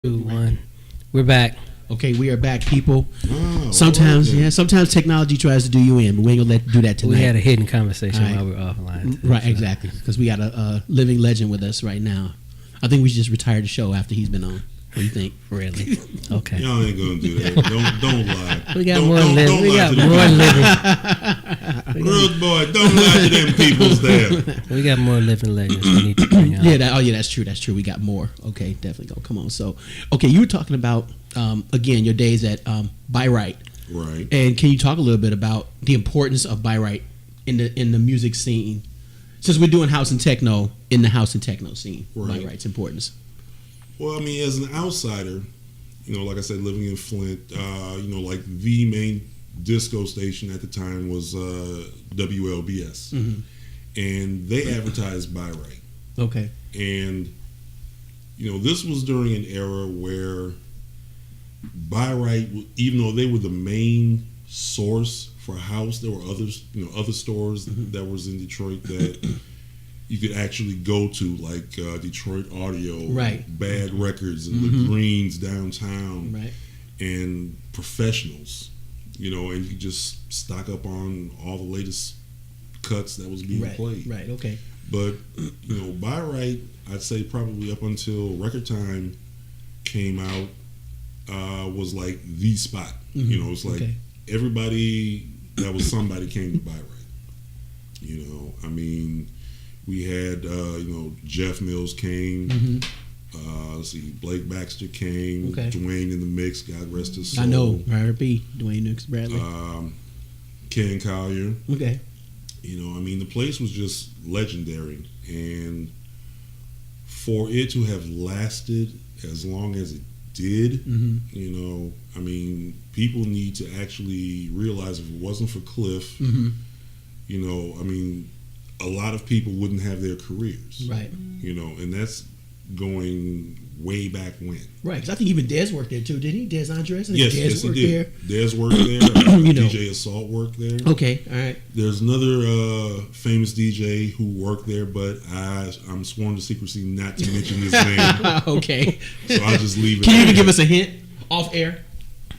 2, 1. We're back. Okay, we are back, people. Oh, Sometimes technology tries to do you in, but we ain't gonna do that tonight. We had a hidden conversation Right. while we were offline. Right, exactly, because we got a living legend with us right now. I think we should just retire the show after he's been on. What do you think? Really? Okay. Y'all ain't gonna do that. Don't lie. We got Don't- more don't- living. don't We lie got to them more people. living. Good boy, don't lie to them peoples there. We got more living legends we need to bring out. Yeah, that's true. That's true. We got more. Okay, definitely go. Come on. So, okay, you were talking about again your days at Byright, Right. and can you talk a little bit about the importance of Byright in the music scene? Since we're doing house and techno in the house and techno scene, Right. Byright's importance. Well, I mean, as an outsider, like I said, living in Flint, like the main disco station at the time was WLBS, and they advertised Byright. Okay. And this was during an era where Byright, even though they were the main source for house, there were others, other stores that was in Detroit that you could actually go to, like Detroit Audio, Right. Bad Records, and the Greens downtown, Right. and Professionals, and you just stock up on all the latest cuts that was being played. Right. Okay. But Byright, I'd say probably up until Record Time came out, was like the spot. It's like everybody that was somebody came to Byright. I mean, we had Jeff Mills came. Let's see, Blake Baxter came. Okay. Dwayne in the mix, God rest his soul. I know, R.I.P. Dwayne Nix Bradley. Ken Collier. Okay. I mean, the place was just legendary, and for it to have lasted as long as it did, I mean, people need to actually realize if it wasn't for Cliff, I mean, a lot of people wouldn't have their careers, Right. And that's going way back when. Right, because I think even Dez worked there too, didn't he? Dez Andres? I think Yes, Dez he worked did. Dez worked there. DJ Assault worked there. Okay, all right. There's another famous DJ who worked there, but I'm sworn to secrecy not to mention his name. Okay. So I'll just leave it. Can you even give us a hint off air?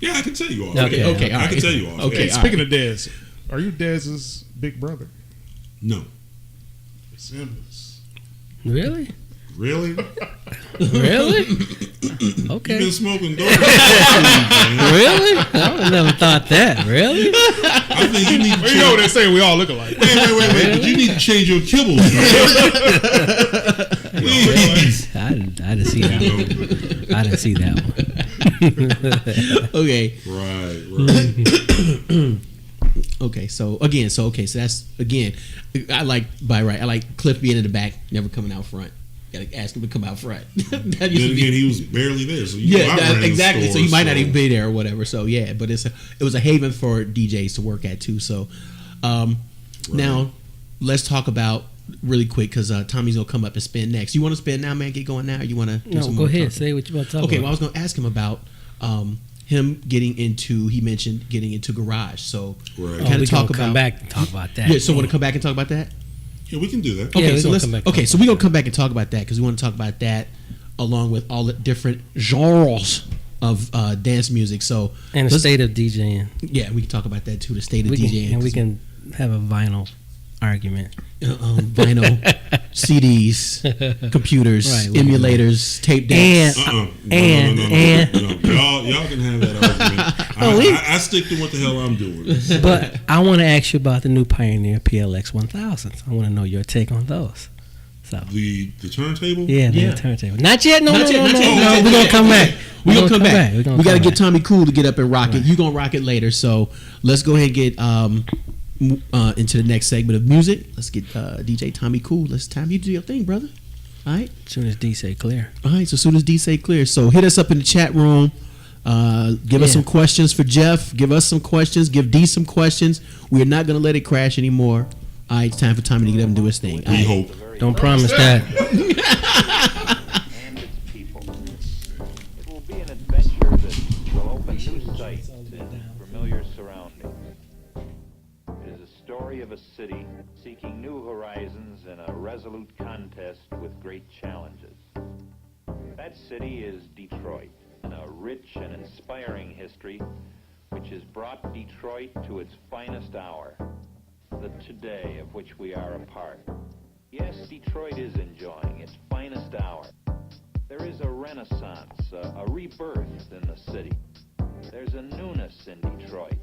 Yeah, I can tell you off. Okay, all I right. can tell you off. Okay, air. Speaking of Dez, are you Dez's big brother? No. Resemblance. Really? Really? Really? You've Okay. been smoking dope. Man. Really? I would never thought that. Really? I think you need to Well, you know what they say, we all look alike. Wait. But you need to change your kibbles, man. Please. I didn't see that one. I didn't see that one. Okay. Right. Okay, so that's again. I like Byright. I like Cliff being in the back, never coming out front. Gotta ask him to come out front. That Then used to be- again, he was barely there, so exactly. So Store, he might not even be there or whatever. So yeah, but it was a haven for DJs to work at too. So now let's talk about really quick because Tommy's gonna come up and spin next. You want to spin now, man? Get going now. Or you want to? No, go ahead. Say what you about to talk Okay, about. well, I was gonna ask him about him getting into. He mentioned getting into garage. So Right. Oh, kind we of talk gonna come about. back and talk about that. Yeah. So want to come back and talk about that? Yeah, we can do that. Yeah, Okay, we're so gonna let's. come back and Okay, talk so we're gonna come back and talk about that because we want to talk about that along with all the different genres of dance music. So And the let's- state of DJing. Yeah, we can talk about that too. The state of We DJing. can, and we can have a vinyl argument. Vinyl, CDs, computers, Right, emulators, tape decks. And No. Y'all can have that argument. I stick to what the hell I'm doing. but I want to ask you about the new Pioneer PLX 1000s. I want to know your take on those. So The turntable? yeah, Yeah. the turntable. Not yet. No. Not yet. We're gonna come back. We're gonna come back. We're gonna We got to come get back. Tommy Cool to get up and rock it. You gonna rock it later. So let's go ahead and get into the next segment of music. Let's get DJ Tommy Cool. Tommy, you do your thing, brother. All right. As soon as D say clear. All right. So as soon as D say clear, so hit us up in the chat room. Give us some questions for Jeff. Give us some questions. Give D some questions. We are not gonna let it crash anymore. All right. It's time for Tommy to get up and do his thing. All We right. hope. Don't promise that. And its people. It will be an adventure that will open new sights in familiar surroundings. It is a story of a city seeking new horizons in a resolute contest with great challenges. That city is Detroit, a rich and inspiring history which has brought Detroit to its finest hour, the today of which we are a part. Yes, Detroit is enjoying its finest hour. There is a renaissance, a rebirth in the city. There's a newness in Detroit.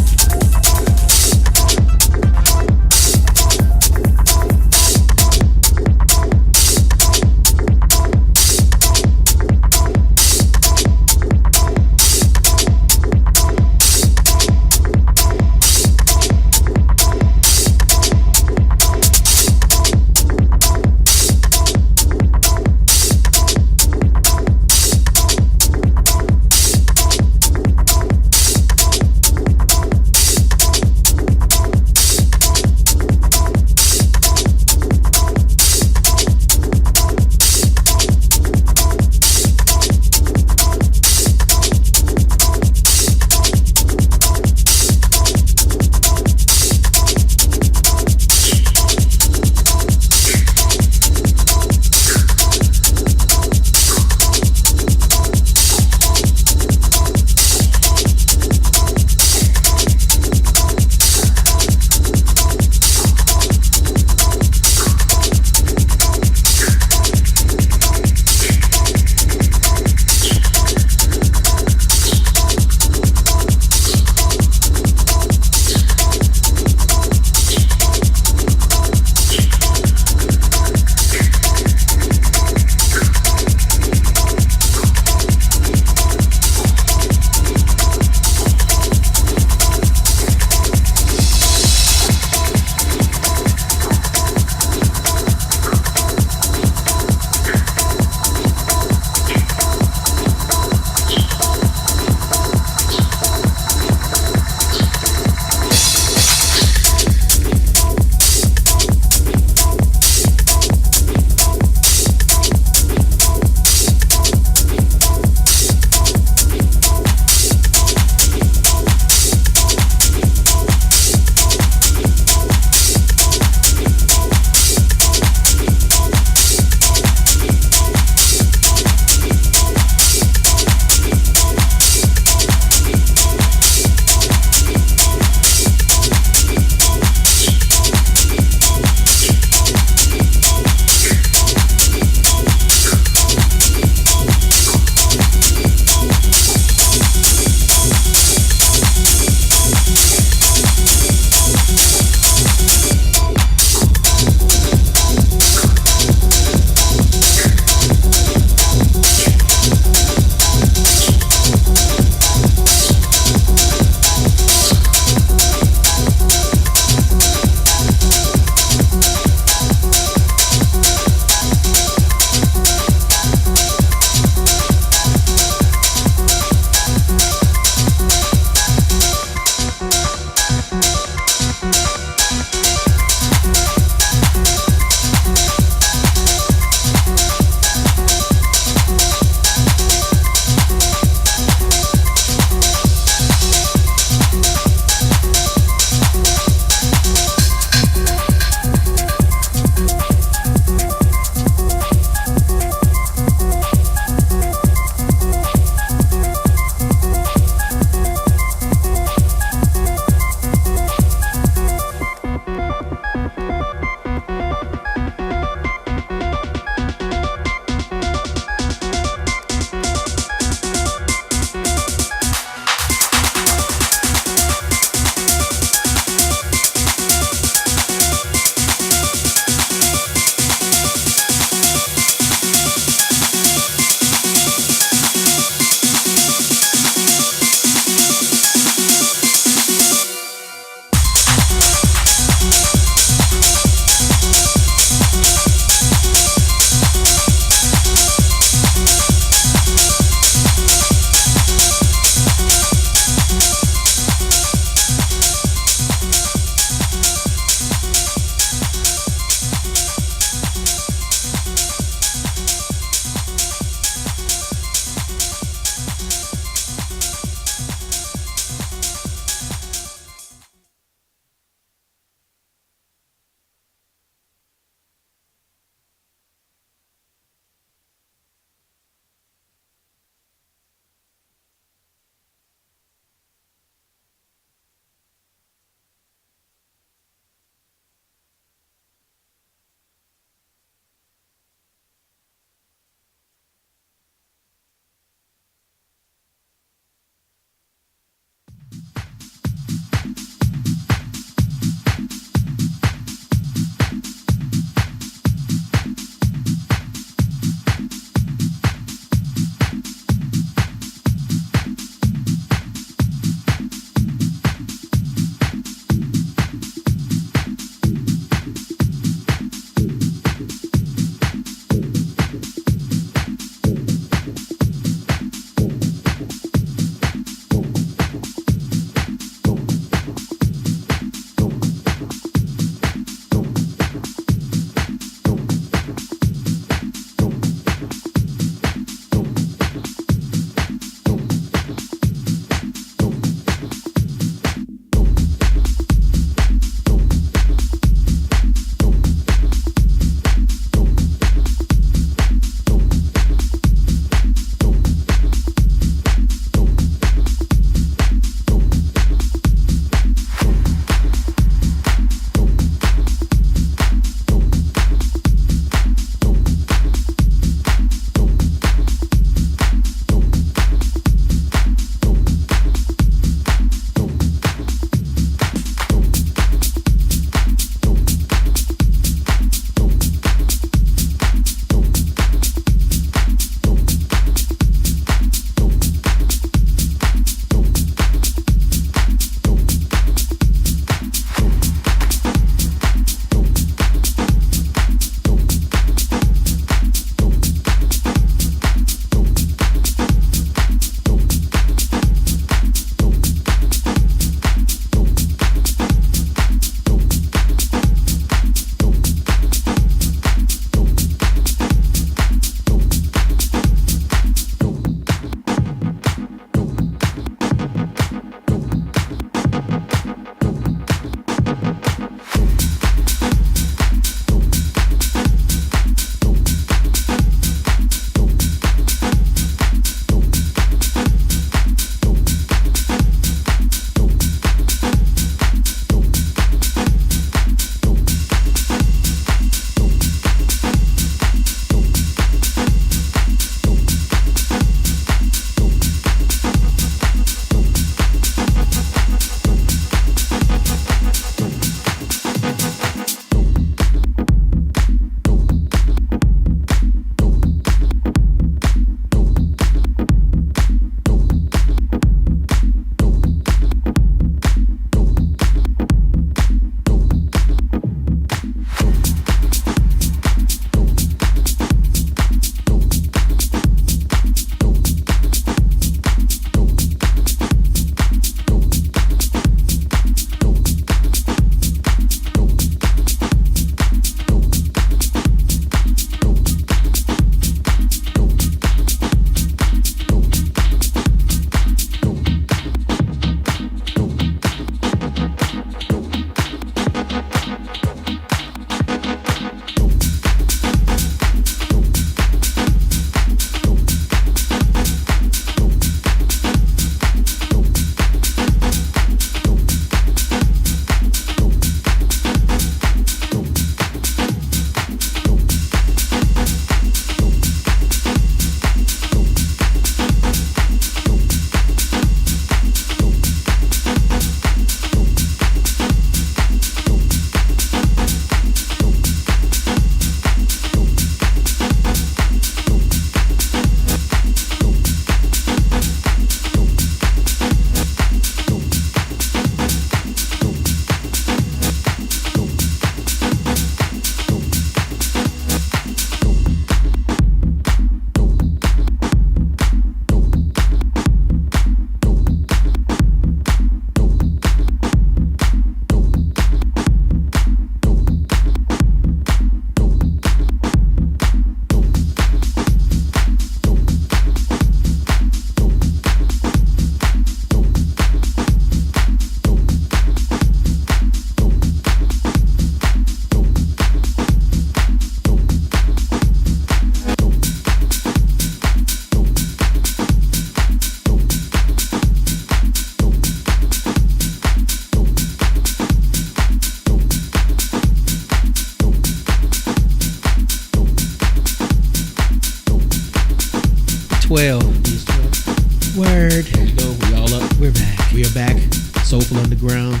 12. Word. There we go. We all up. We're back. We are back. Soulful Underground.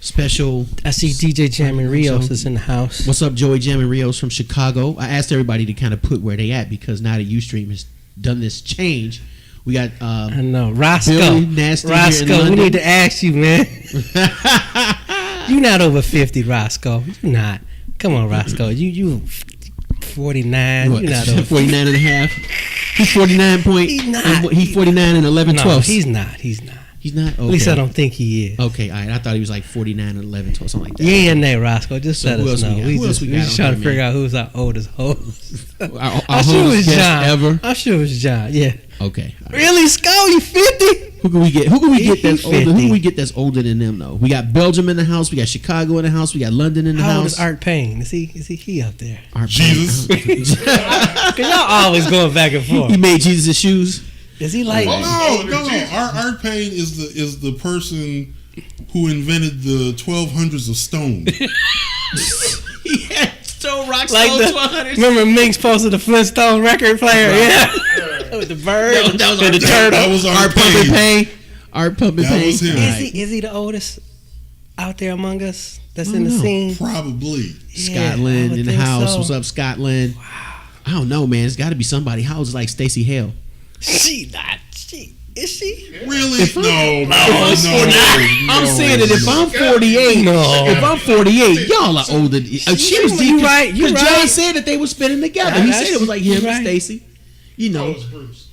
Special. I see DJ Jammin Rios is in the house. What's up, Joey Jammin Rios from Chicago? I asked everybody to kind of put where they at because now that Ustream has done this change, we got I know. Roscoe. Billy Nasty here in Roscoe, we London. need to ask you, man. You're not over 50, Roscoe. You're not. Come on, Roscoe. You 49. What, You're not over 49 and a half. He's 49 point. He's not. He's 49 and 11 No, 12. he's not. He's not. He's not. Okay. At least I don't think he is. Okay, all right. I thought he was like 49 and 11 12, something like that. Yeah, and nay, Roscoe. Just So let who us else we know. got? We Who else just we we got just on trying to here, figure man? out who's our oldest host. Our I'm sure it was guest John. ever. I'm sure it was John. Yeah. Okay. all right. Really, Sco? You 50? Who can we get? Who can we get that's He older? Who 50. can we get that's older than them though? We got Belgium in the house. We got Chicago in the house. We got London in the How old house. is Art Payne? Is he up there? Art Jesus. Payne. Cause y'all always going back and forth. He made Jesus' shoes. Is he like? No. Art Payne is the person who invented the 1200s of stone. Yeah, Stone Rock Like Stone the, 1200s. remember Minx posted the Flintstone record player? Yeah. With the bird That was and the Art turtle. That was Art Art Pumping Payne. Pain. Art Pumping That Pain. was him. All Is right. he the oldest out there among us that's I in the don't know. scene? Probably. Yeah, I Scotland would in the think house. so. What's up, Scotland? I don't know, man. It's got to be somebody. How old is like Stacey Hale? She not. She is she? Really? If I'm- No. I'm saying that if I'm 48, No. if I'm 48, y'all are older. She was You right, you Because right. John said that they were spending together. Yeah, He that's- said it was like him you and right. Stacey. You know, Bruce.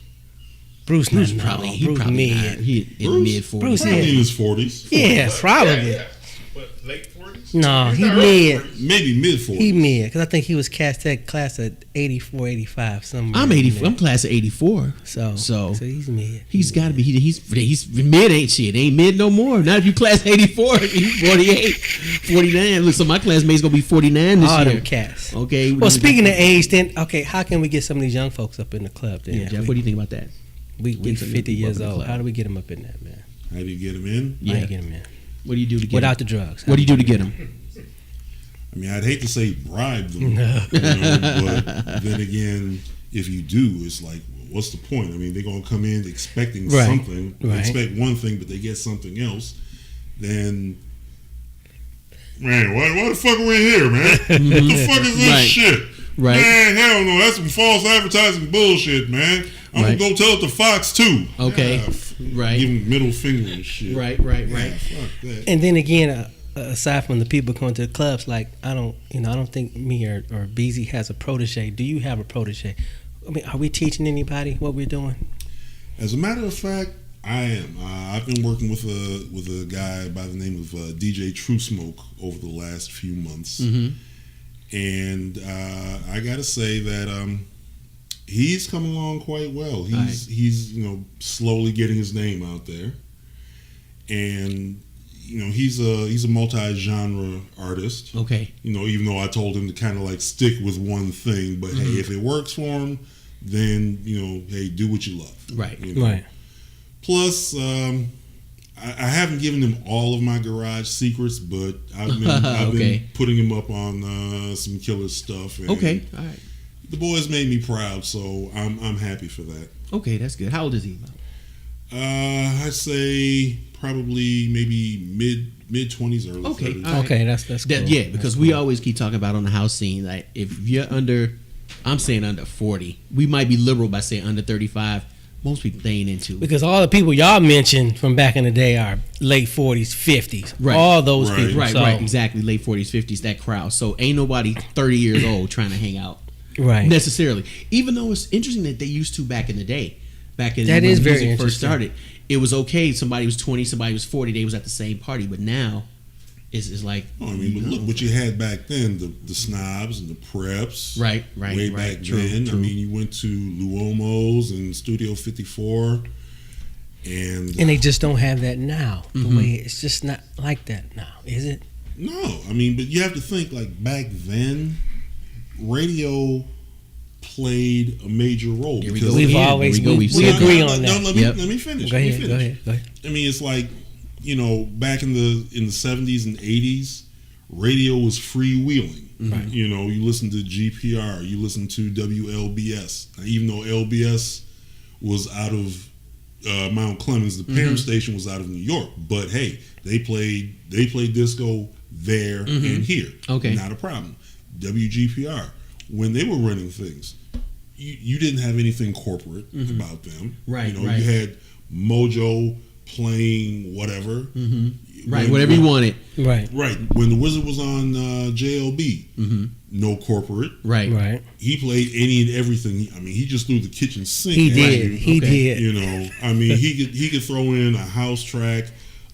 Bruce Bruce not, probably no. he Bruce probably mid. not. He in Bruce? mid 40s. Bruce, Probably yeah. in his 40s. Yeah, probably. Yeah. What, late 40s? No, he not mid. early 40s. Maybe mid 40s. He mid because I think he was cast that class at 84, 85 somewhere. I'm in 84. there. I'm class of 84. So he's mid. He's got to be. He's mid ain't shit. Ain't mid no more. Not if you class 84. He's 48, 49. Look, so my classmate's gonna be 49 this all year. them cats. Okay. Well, speaking of age, then okay, how can we get some of these young folks up in the club? Then yeah, Jeff, what do you think about that? we get some 50 people up years in the old. club? How do we get them up in there, man? How do you get him in? How Yeah. you get them in What do you do to get without him? the drugs? What do you do to get him? I mean, I'd hate to say bribe them, but then again, if you do, it's like, well, what's the point? I mean, they're gonna come in expecting Right. something, they Right. expect one thing, but they get something else. Then, man, why the fuck are we here, man? What the fuck is this Right. shit? Right. Man, hell no, that's some false advertising bullshit, man. I'm Right. gonna go tell it to Fox too. Okay. Right. Give them middle finger and shit. Right. Yeah, fuck that. And then again, aside from the people going to the clubs, like I don't think me or BZ has a protege. Do you have a protege? I mean, are we teaching anybody what we're doing? As a matter of fact, I am. I've been working with a guy by the name of DJ True Smoke over the last few months, and I got to say that he's come along quite well. He's slowly getting his name out there, and he's a multi-genre artist. Okay. Even though I told him to kind of like stick with one thing, but hey, if it works for him, then hey, do what you love. Right. Right. Plus, I haven't given him all of my garage secrets, but I've Okay. been putting him up on some killer stuff. And Okay. All right. the boys made me proud, so I'm happy for that. Okay, that's good. How old is he? I'd say probably maybe mid 20s, early Okay. 30s. All right. Okay, that's cool. Yeah, because That's we cool. always keep talking about on the house scene, like if you're I'm saying under 40. We might be liberal by saying under 35. Most people they ain't into. Because all the people y'all mentioned from back in the day are late 40s, 50s. Right. All those Right. people. Right, So- right, exactly. Late 40s, 50s, that crowd. So ain't nobody 30 years old trying to hang out Right. necessarily. Even though it's interesting that they used to back in the day. Back in That when is very music first interesting. started, it was okay. Somebody was 20, somebody was 40. They was at the same party. But now, it's like. Oh, I mean, but look what you had back then: the snobs and the preps. Right, Way back then. True. I mean, you went to Luomo's and Studio 54, and And they just don't have that now. The Mm-hmm. way it's just not like that now, is it? no, I mean, but you have to think like back then, radio played a major role. Here we because go We've again. always- Here we go. we- We've we said agree that. on that. Let Yep. me finish. Go Let me ahead. finish. Go ahead. Go ahead. I mean, it's like back in the 70s and 80s, radio was freewheeling. Right. You listen to GPR, you listen to WLBS. Now, even though LBS was out of Mount Clemens. The parent station was out of New York. But hey, they played disco there and here. Okay, not a problem. WGPR, when they were running things, you didn't have anything corporate about them. Right, You know, right. you had Mojo playing whatever. Right, whatever you wanted. Right. Right. When the Wizard was on JLB, no corporate. Right. Right. He played any and everything. I mean, he just threw the kitchen sink. He at did. you. He did. You know, I mean, he could throw in a house track,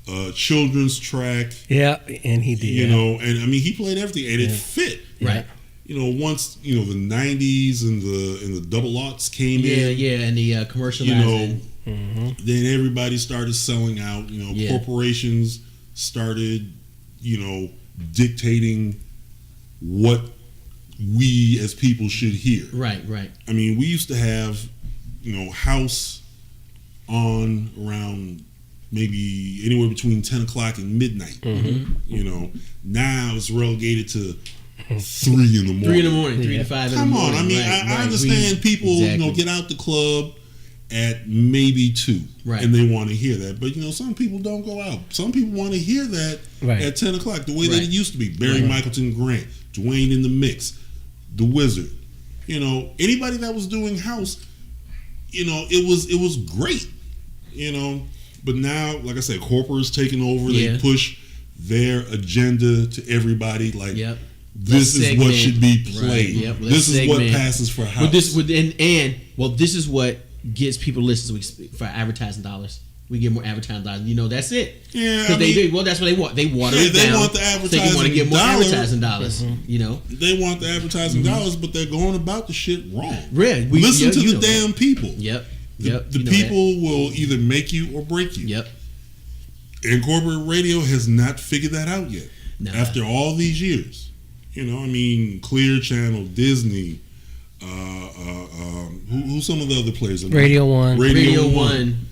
a children's track. Yeah, and he did. You know, and I mean, he played everything, and it fit. Right. You know, once the '90s and the double aughts came in. Yeah, and the commercializing. You know, then everybody started selling out. You know, corporations started, dictating what we as people should hear. Right. I mean, we used to have, house on around maybe anywhere between 10 o'clock and midnight. Now it's relegated to 3 in the morning. 3 in the morning, 3 to 5 in the morning. Come on, I mean, I understand people, get out the club at maybe 2, right, and they want to hear that. But some people don't go out. Some people want to hear that at 10 o'clock, the way that it used to be. Barry Michaelton Grant, Dwayne in the Mix, The Wizard. Anybody that was doing house, it was great. But now, like I said, corporate's taking over. They push their agenda to everybody. Like, this is what should be played. Right. This is what passes for house. This is what gets people to listen for advertising dollars. We get more advertising dollars. That's it. Yeah, that's what they want. They water it down. They want the advertising. They want to get more advertising dollars. They want the advertising dollars, but they're going about the shit wrong. Really? Listen to the damn people. Yep. The people will either make you or break you. Yep. And corporate radio has not figured that out yet. Nah. After all these years, Clear Channel, Disney. Who's some of the other players? Radio One. Radio One.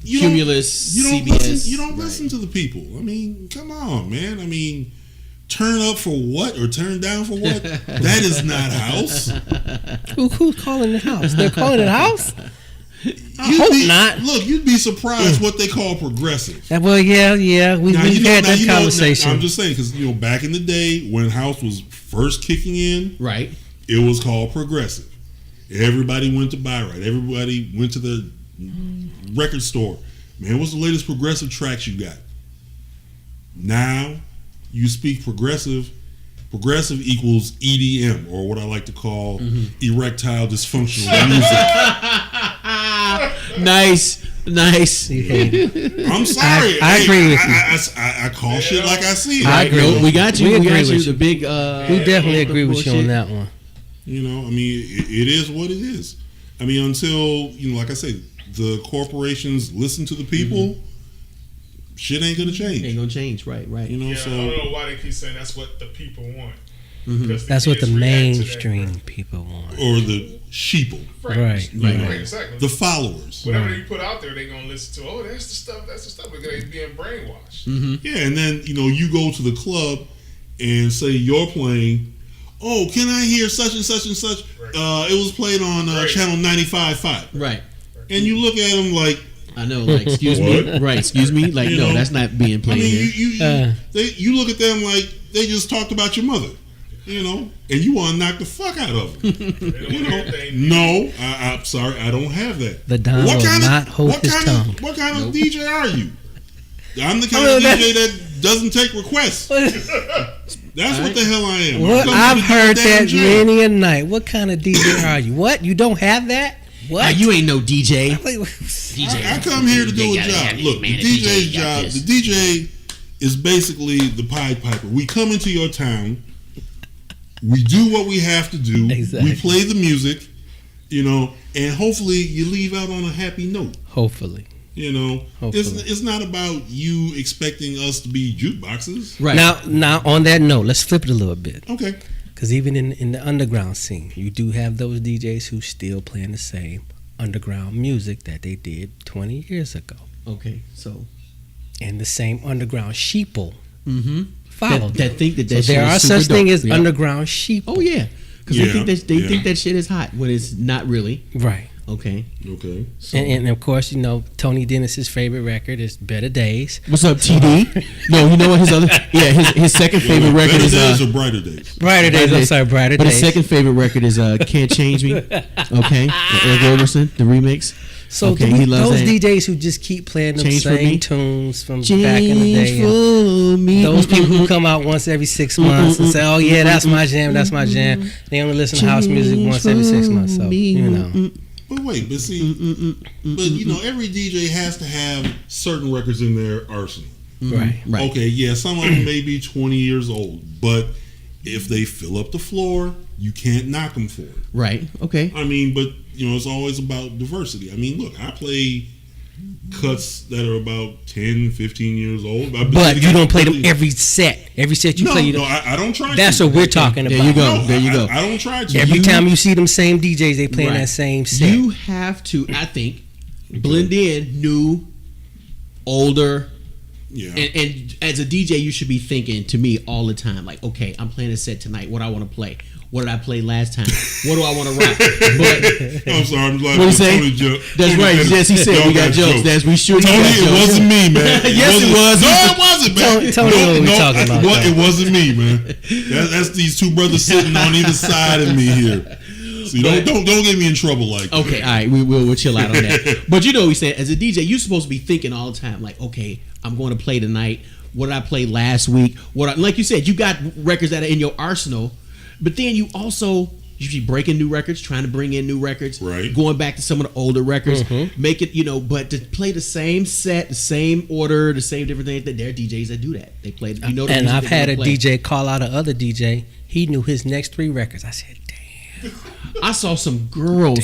Cumulus. CBS. You don't listen to the people. I mean, come on, man. I mean, turn up for what or turn down for what? That is not house. Who's calling it house? They're calling it house? I hope not. Look, you'd be surprised what they call progressive. Well, yeah. We've had that conversation. I'm just saying, because back in the day when house was first kicking in, right, it was called progressive. Everybody went to buy right. Everybody went to the record store. Man, what's the latest progressive tracks you got? Now, you speak progressive. Progressive equals EDM, or what I like to call erectile dysfunctional music. Nice. I'm sorry. I agree with you. I call shit like I see it. I agree. We got you. We got you. The big. We definitely agree with you on that one. I mean, it is what it is. I mean, until like I say, the corporations listen to the people. Shit ain't gonna change. Ain't gonna change, right? So I don't know why they keep saying that's what the people want. That's what the mainstream people want, or the sheeple, right? Exactly. The followers. Whatever you put out there, they gonna listen to. Oh, that's the stuff. Because they being brainwashed. Yeah, and then you go to the club and say you're playing. Oh, can I hear such and such and such? Right. It was played on channel 95.5. Right. And you look at them like. I know, like, excuse me. Right, excuse me. Like, no, that's not being played here. You look at them like they just talked about your mother, and you want to knock the fuck out of them. No, I'm sorry, I don't have that. The Don will not hold his tongue. What kind of DJ are you? I'm the kind of DJ that doesn't take requests. That's what the hell I am. I've heard that many a night. What kind of DJ are you? What? You don't have that? What? You ain't no DJ. I come here to do a job. Look, the DJ's job. The DJ is basically the Pied Piper. We come into your town. We do what we have to do. Exactly. We play the music, and hopefully you leave out on a happy note. Hopefully. It's not about you expecting us to be jukeboxes. Right. Now on that note, let's flip it a little bit. Okay. Because even in the underground scene, you do have those DJs who still playing the same underground music that they did 20 years ago. Okay, so. And the same underground sheeple follow that think that so shit there is are super such dope. thing as underground sheeple. Oh, yeah. Because they think that shit is hot when it's not really. Right. Okay. So, And of course, you know, Tony Dennis's favorite record is Better Days. What's up, TD? No, you know what his other his second favorite record Better is Days or Brighter Days? Brighter Days. I'm sorry, Brighter But Days. his second favorite record is Can't Change Me. Okay, Eric Roberson, the remix. So okay, he loves those that. DJs who just keep playing them Change for same me? tunes from Change back in the day. for me. Those people who come out once every 6 months and say, "Oh yeah, that's my jam, that's my jam." They only listen to house music once every 6 months. So you know. But wait, but see, but you know, every DJ has to have certain records in their arsenal. Right. Okay, yeah, some of them may be 20 years old, but if they fill up the floor, you can't knock them for it. Right. Okay. I mean, but you know, it's always about diversity. I mean, look, I play cuts that are about 10, 15 years old. But you don't play them every set. Every set you no, play, you no, don't. I don't try. That's to. what we're talking about. There you go. No, There you go. I don't try to. Every time you see them same DJs, they playing that same set. You have to, I think, blend in new, older. Yeah. And as a DJ, you should be thinking to me all the time, like, okay, I'm playing a set tonight. What do I want to play? What did I play last time? What do I want to rock? But I'm sorry, I'm like, what do you say? Tony joke. That's Tony right. said- Yes, he said y'all we got jokes. That's we sure. Tony, it wasn't me, man. Yes, it was. No, it wasn't, man. Tony know what we talking about, though. It wasn't me, man. That's these two brothers sitting on either side of me here. See, don't get me in trouble like that. Okay, all right, we'll chill out on that. But you know what we said, as a DJ, you're supposed to be thinking all the time, like, okay, I'm going to play tonight. What did I play last week? Like you said, you got records that are in your arsenal, but then you also you should be breaking new records, trying to bring in new records, right? Going back to some of the older records, make it, you know, but to play the same set, the same order, the same different things. That there are DJs that do that. They play, you know. And I've had a DJ call out another DJ. He knew his next 3 records. I said, "Damn." I saw some girls,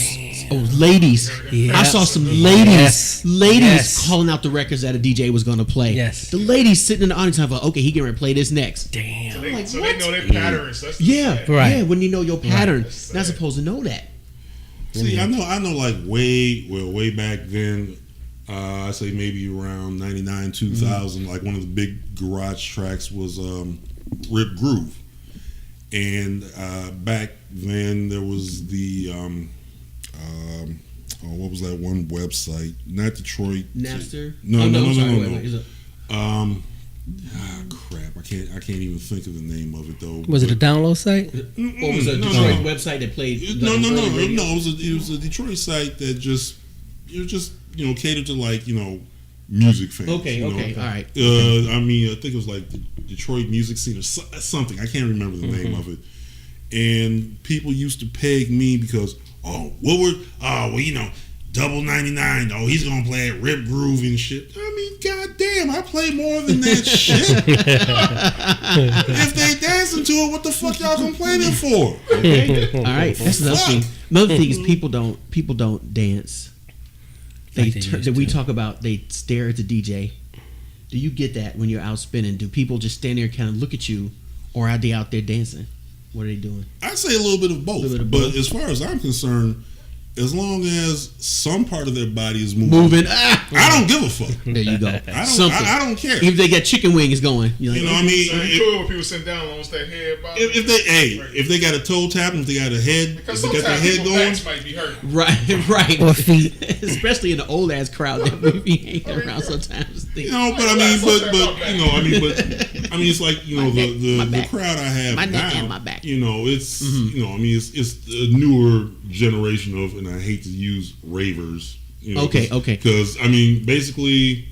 ladies. Yeah. I saw some ladies, Yes. calling out the records that a DJ was going to play. Yes. The ladies sitting in the audience, like, okay, he getting ready to play this next. Damn. So they know their patterns. That's Yeah, Right. when you know your pattern, Right. not supposed to know that. See, I know, like way back then. I say maybe around 99, 2000. Like one of the big garage tracks was Rip Groove, and back then there was the what was that one website? Not Detroit. Napster. No. It Crap! I can't even think of the name of it though. Was it a download site? What was a No, Detroit no. website that played? No. radio? It was a Detroit site that just catered to like music fans. Okay, all right. I mean, I think it was like the Detroit music scene or something. I can't remember the name of it. And people used to peg me because double 99. Oh, he's gonna play at Rip Groove and shit. I mean, goddamn, I play more than that shit. If they dancing to it, what the fuck y'all complaining for? Okay, all right. That's another thing. Another thing is people don't dance. Like they used We to. talk about they stare at the DJ. Do you get that when you're out spinning? Do people just stand there and kind of look at you, or are they out there dancing? What are they doing? I say a little bit of both. But as far as I'm concerned, as long as some part of their body is moving, I don't give a fuck. There you go. I don't care. If they got chicken wings going, you're like, You know what I mean? So it's cool when people sit down and almost that head bob. If they got a toe tapping, if they got a head, Because if they got their sometimes head people's going, backs might be hurt. right. Or feet. Especially in the old ass crowd that we be hanging around sometimes. but it's like the crowd I have My neck now. and my back. It's it's a newer generation of, and I hate to use ravers. Okay. Because basically,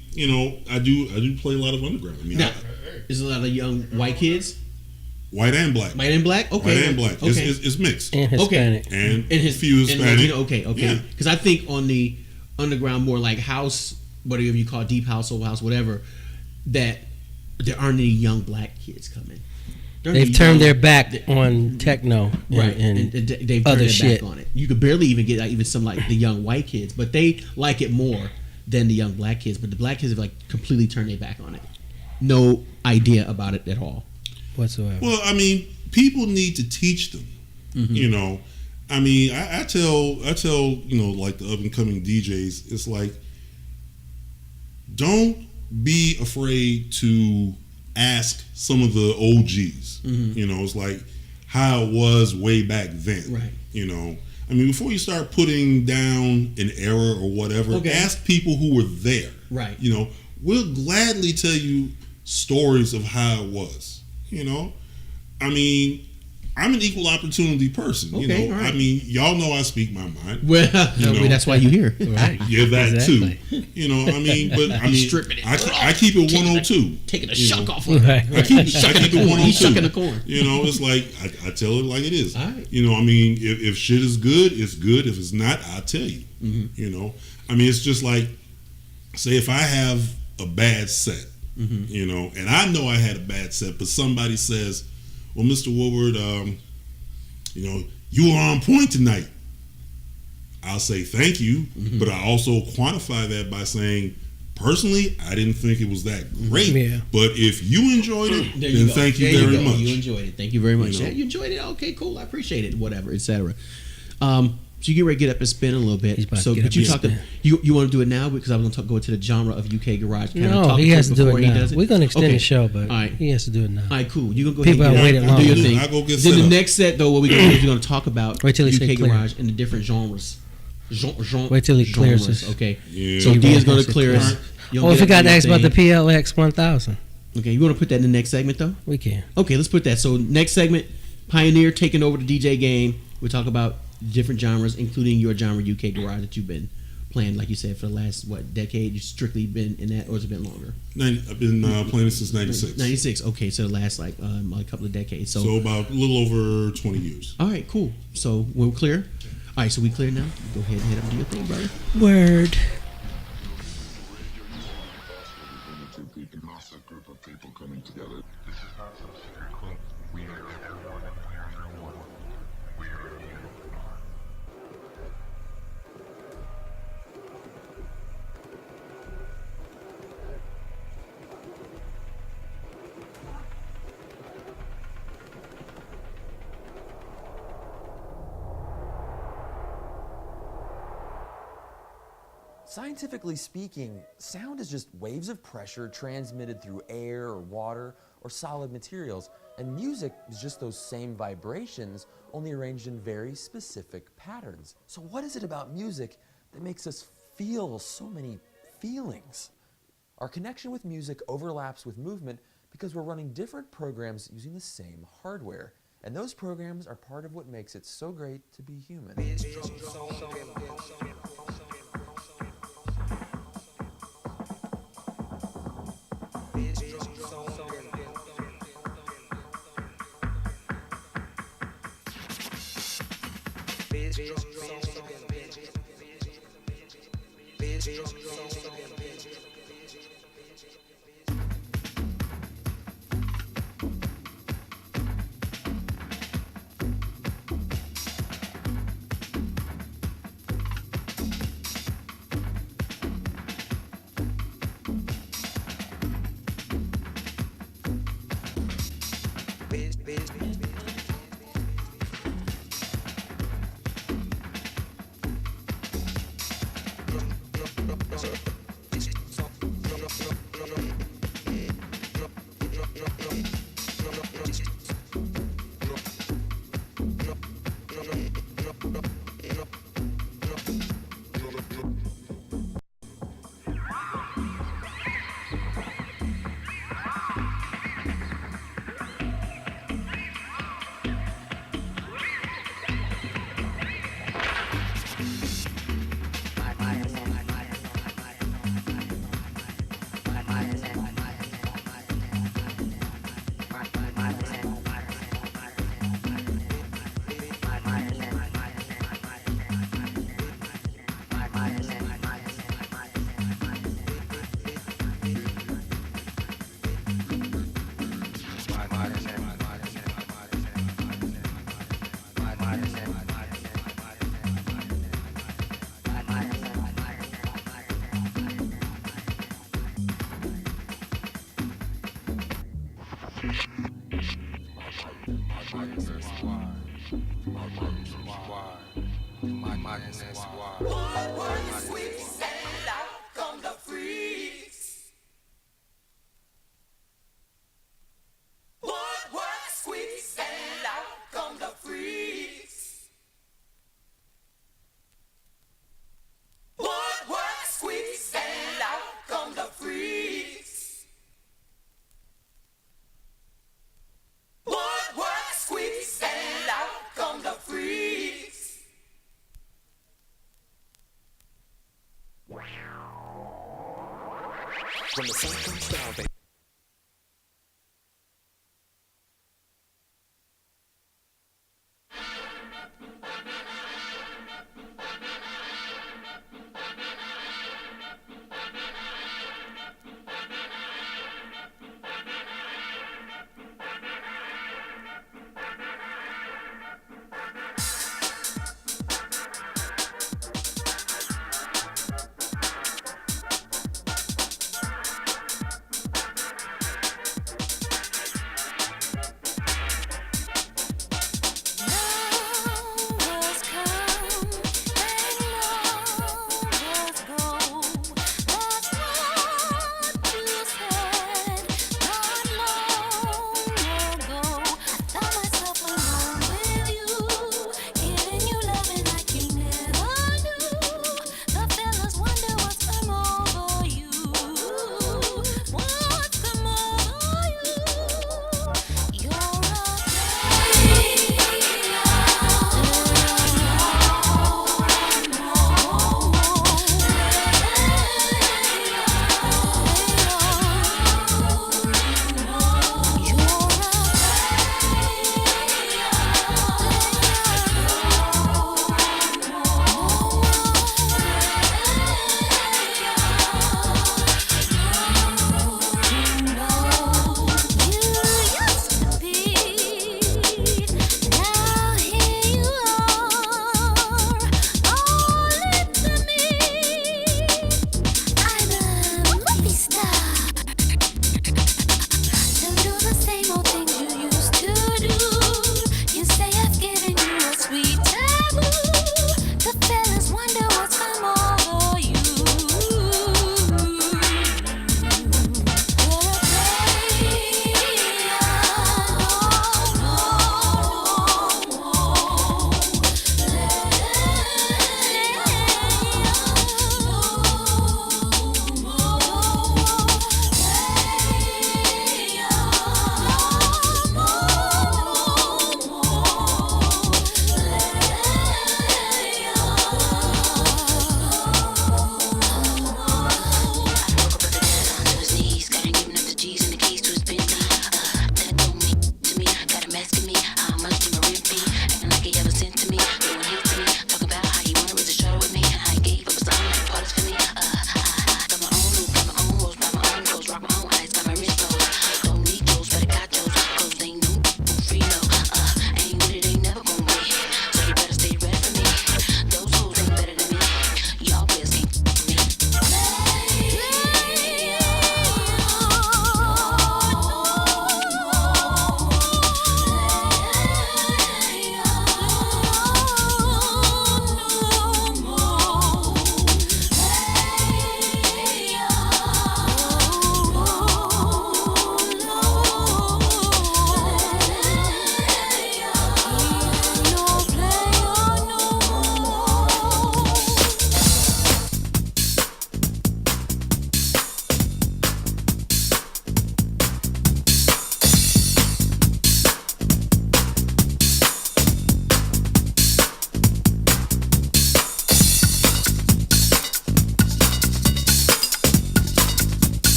I do play a lot of underground. Now, there's a lot of young white kids. White and black. White and black? Okay. White and black. Okay. It's mixed. And Hispanic. And his few Hispanic. Okay. Yeah. Because I think on the underground, more like house, whatever you call it, deep house, soul house, whatever, that there aren't any young black kids coming. They've turned their back on techno, right? and they've turned other their shit. back on it. You could barely even get even some like the young white kids, but they like it more than the young black kids. But the black kids have like completely turned their back on it. No idea about it at all whatsoever. Well, people need to teach them. I tell like the up and coming DJs, it's like, don't be afraid to ask some of the OGs. It's like, how it was way back then. Right. You know, I mean, before you start putting down an error or whatever, ask people who were there. Right. You know, we'll gladly tell you stories of how it was. You know, I mean, I'm an equal opportunity person. You know, right. I mean, y'all know I speak my mind. Well, you know, that's why you're here. Right. Yeah, that Exactly. too. You know, I mean, but I mean, stripping it. I keep it 102. Taking a you shuck know. off of it. Right. I keep it 102. He's shucking the corn. You know, it's like I tell it like it is. All right. You know, I mean, if shit is good, it's good. If it's not, I'll tell you. Mm-hmm. You know, I mean, it's just like, say, if I have a bad set, Mm-hmm. you know, and I know I had a bad set, but somebody says, "Well, Mr. Woodward, you know, you were on point tonight." I'll say thank you, Mm-hmm. but I also quantify that by saying, personally, I didn't think it was that great. Yeah. But if you enjoyed it, There then go. thank you There very go. much. You enjoyed it. Thank you very much. You know. Yeah, you enjoyed it. Okay, cool. I appreciate it. Whatever, etc. So you get ready to get up and spin a little bit. He's about to So, get but up you and talk to spin. you want to do it now because I was going to go into the genre of UK garage. Can I No, talk he has to do before it he now. does We're going to extend Okay. the show, but All right. he has to do it now. All right, cool. You gonna go People ahead have waited and long. do your I'll thing. go get Then set the up. next set, though, what we're gonna do is we're gonna talk about Wait till he say UK clear. garage and the different genres. Wait till he clears genres, this. Okay. Yeah. So You D is won't gonna have to clear clear. us. You'll Oh, if get we got up to on ask your about the thing. PLX 1000, Okay, you want to put that in the next segment though? we can. Okay, let's put that. So next segment, Pioneer taking over the DJ game. We'll talk about different genres, including your genre UK garage that you've been playing, like you said, for the last decade. You've strictly been in that, or has it been longer? I've been playing it since '96. 96. Okay, so the last like a couple of decades. So, So about a little over 20 years. all right, cool. So we're clear. All right, so we clear now. Go ahead and head up and do your thing, brother. Word. Massive group of people coming together. This is not some secret club. We are everyone and we are no one. We are a unified. Scientifically speaking, sound is just waves of pressure transmitted through air or water or solid materials, and music is just those same vibrations, only arranged in very specific patterns. So what is it about music that makes us feel so many feelings? Our connection with music overlaps with movement because we're running different programs using the same hardware, and those programs are part of what makes it so great to be human. What squeaks and out When the sun comes down, baby.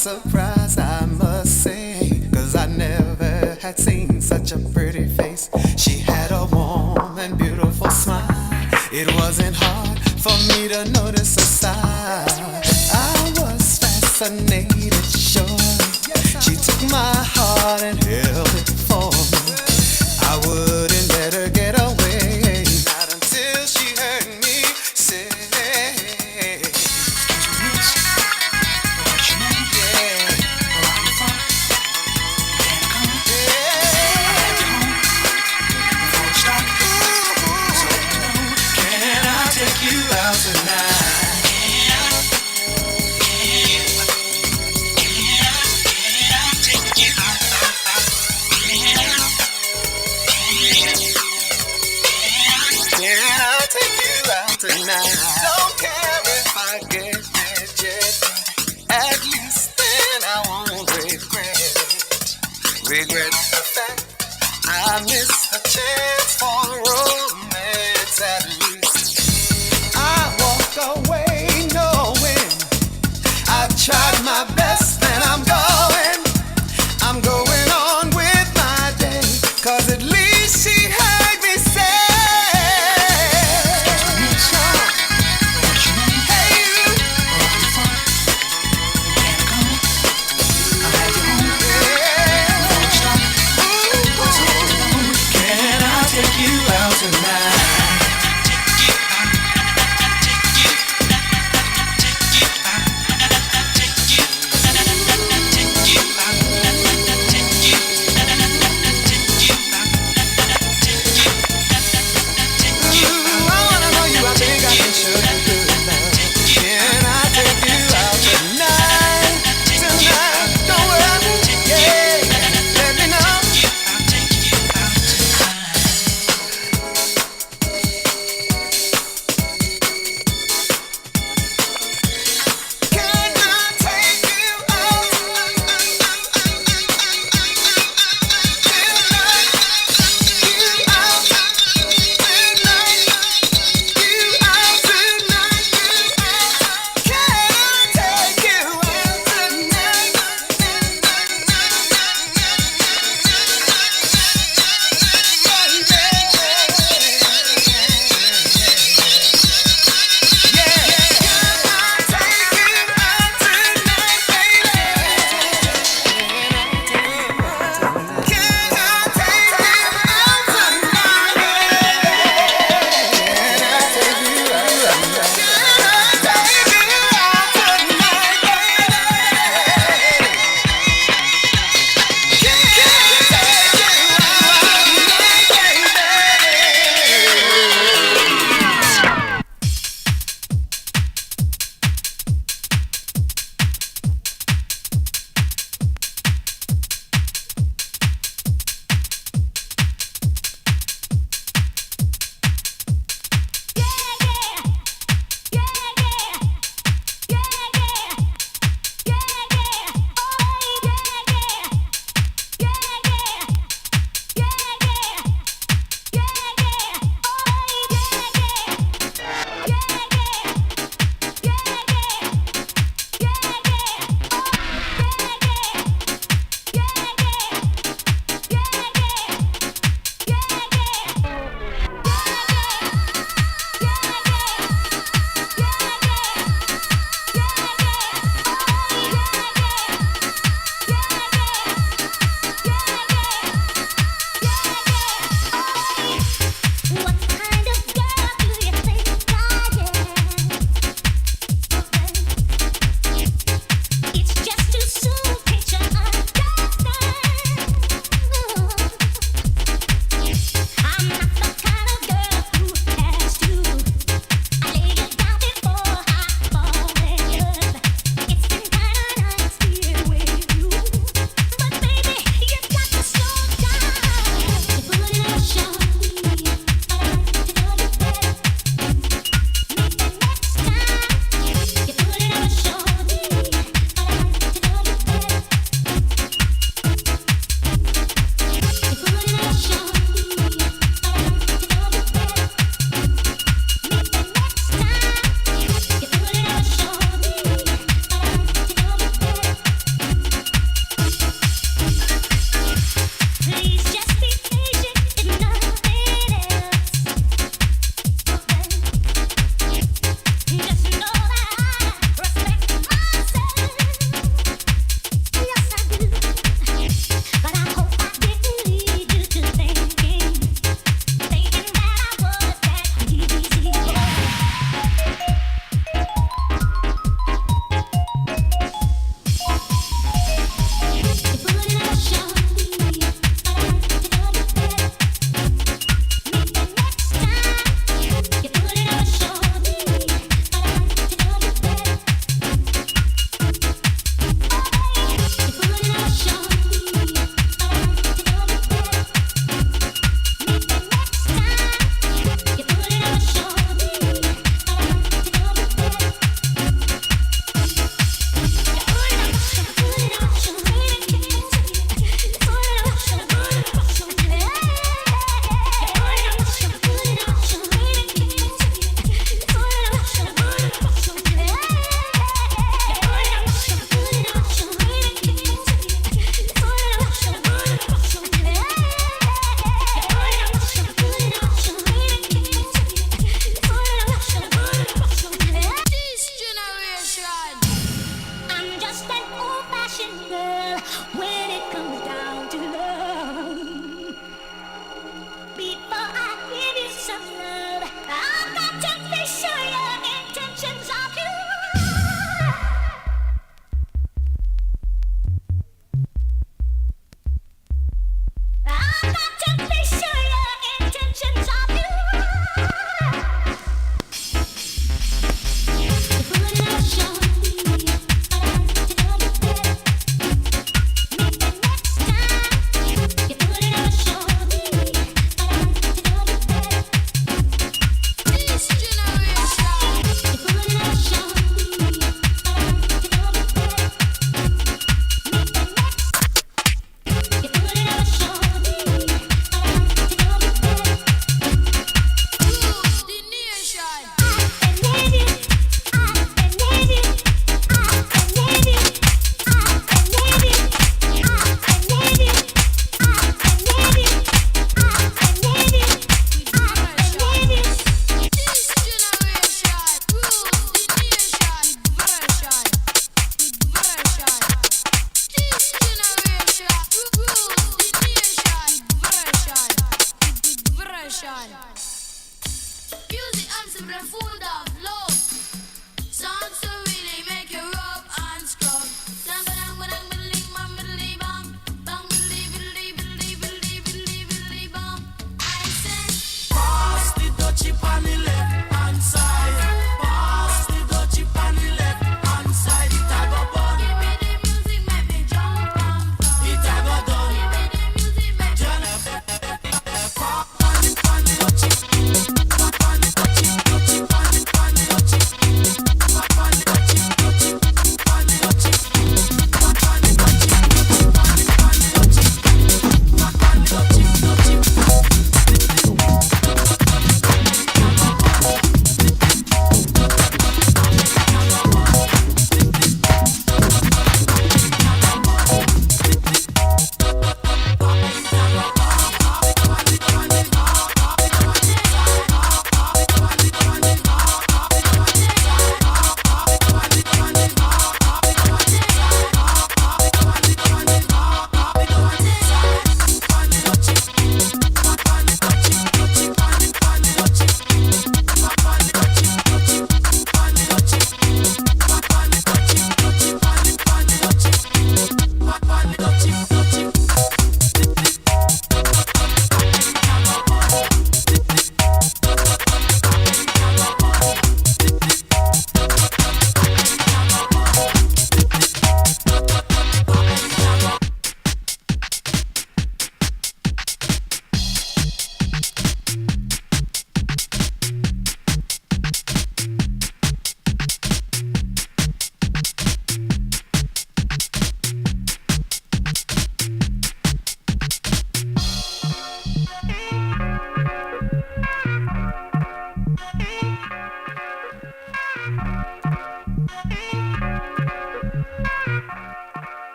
surprise, I must say, 'cause I never had seen such a pretty face. She had a warm and beautiful smile. It wasn't hard for me to notice her style. I was fascinated fascinated, surely. She took my heart and held it for me. I wouldn't let her get away, not until she heard me say, tonight. Don't care if I get rejected. At least then I won't regret it. Regret the fact I missed the chance for romance. At least I walk away knowing I've tried my best and I'm going on with my day. 'Cause at least she heard me say,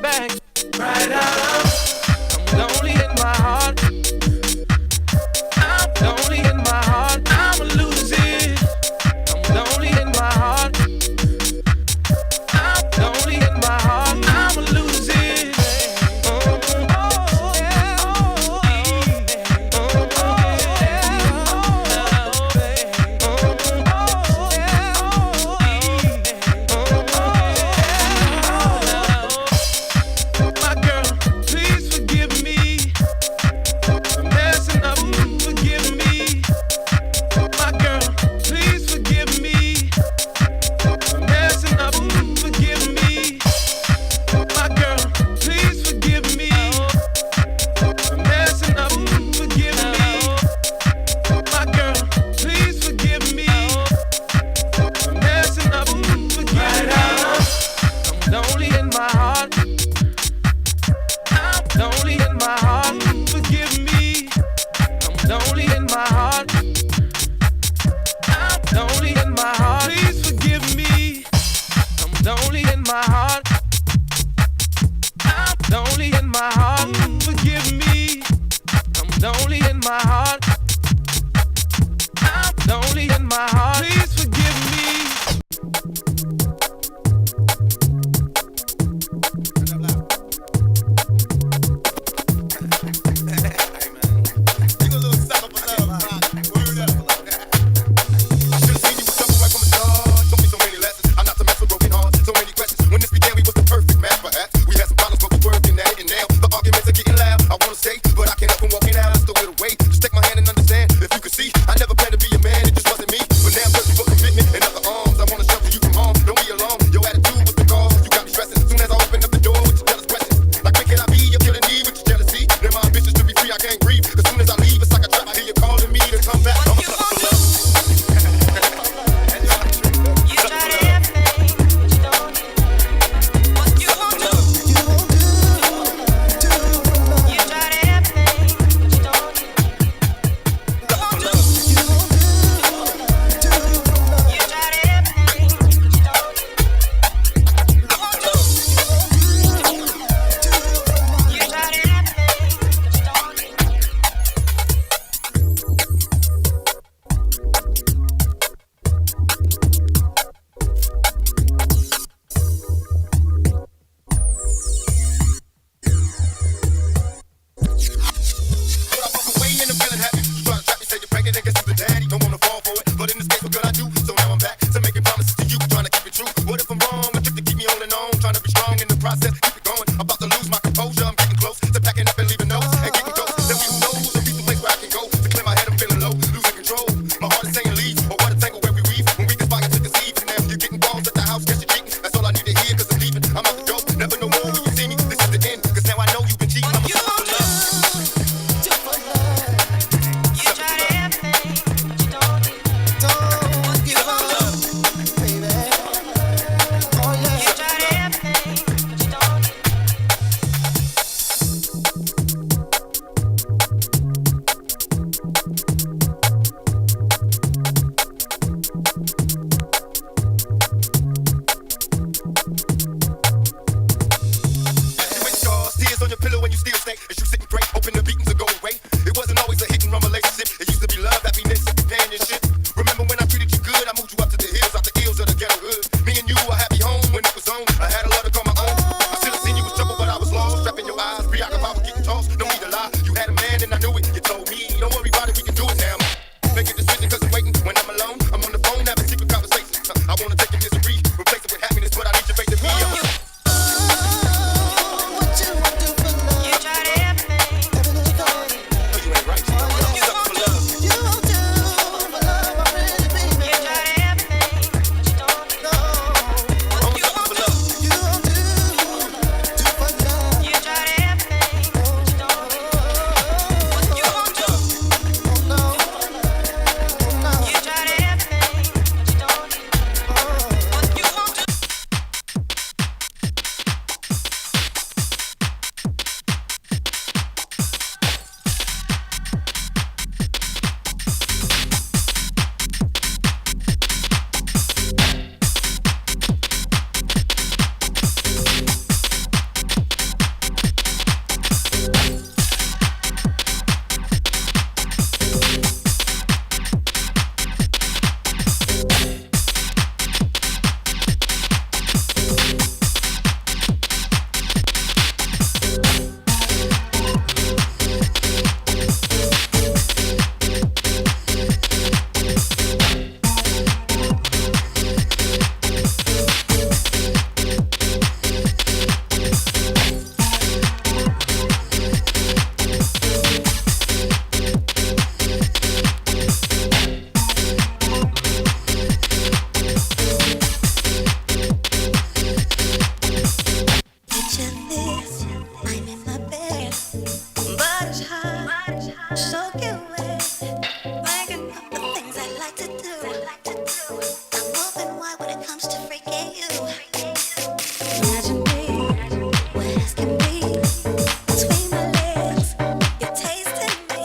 back, right out of. I'm lonely in my heart. I'm lonely in my heart. I'ma lose it. I'm lonely in my heart. I'm lonely in my heart. I'ma lose it. My girl, please forgive me. this. I'm in my bed, but it's hot, soaking wet. Thinking of the things I like to do. I'm open wide when it comes to freaking you. Imagine me, wet as can be, between my legs, you're tasting me.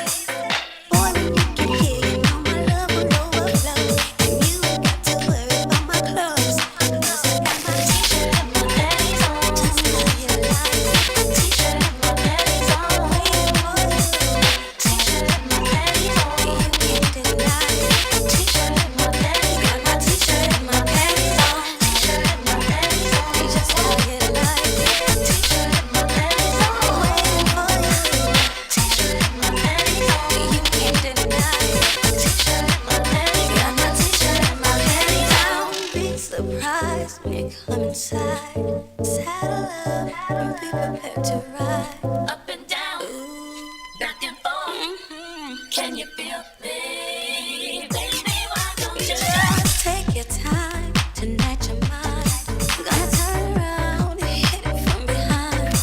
Boy, when you get here, you know my love will overflow, and you ain't got to worry about my clothes, 'cause I got my t-shirt and my panties on, just how you like it. T-shirt and my panties on, waiting for you. T-shirt and my panties on, you can't deny it. T-shirt and my panties, got my t-shirt and my panties on. T-shirt and my panties on, just how you like it. T-shirt and my panties on, waiting for you. T-shirt and my panties on, you can't deny it. T-shirt and my panties, got my t-shirt and my panties on. Be surprised when you come inside. Saddle up and be prepared to ride up and down, back and forth. Can you feel me, baby? Why don't you just take your time tonight? Your mind, gonna turn around and hit it from behind.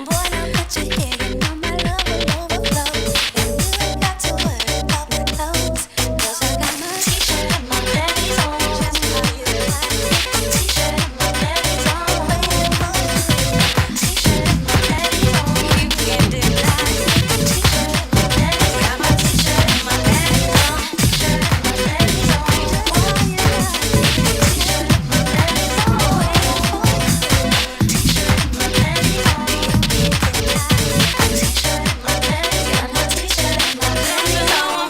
Boy, now that you're here, you know my love will overflow, and you ain't got to worry about my clothes, 'cause I got my t-shirt and my panties on, just how you like it. T-shirt and my panties on, waiting for you. T-shirt and my panties on, you can't deny it. T-shirt and my panties, got my t-shirt and my panties on. T-shirt and my panties on, just how you like it. T-shirt and my panties on, waiting for you. T-shirt and my panties on, you can't deny it. T-shirt and my panties, got my t-shirt and my panties on.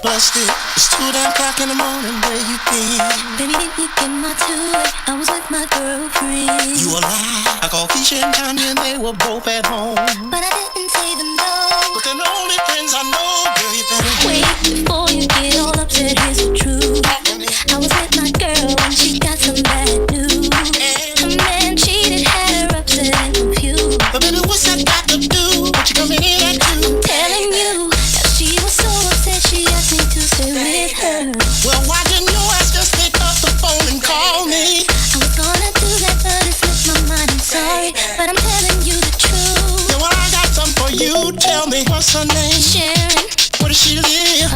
Busted. It's 2 damn o'clock in the morning. Where you been? Baby, did you get my two? I was with my girlfriend. You a lie. I called Keisha and Tanya and they were both at home. But I didn't say them no. But they're the only friends I know. Girl, you better Wait, before you get all upset, here's the truth. talk to me. I was with my girl and she got some bad news. A man cheated, had her upset and confused. But baby, what's that got to do? What you coming in at you? I'm telling you that she was so upset she asked me to stay with her. Well, why didn't your ass just pick up the phone and call me? I was gonna do that, but it slipped my mind. I'm sorry, but I'm telling you the truth. Then when I got something for you, tell me what's her name? Sharon, Where does she live?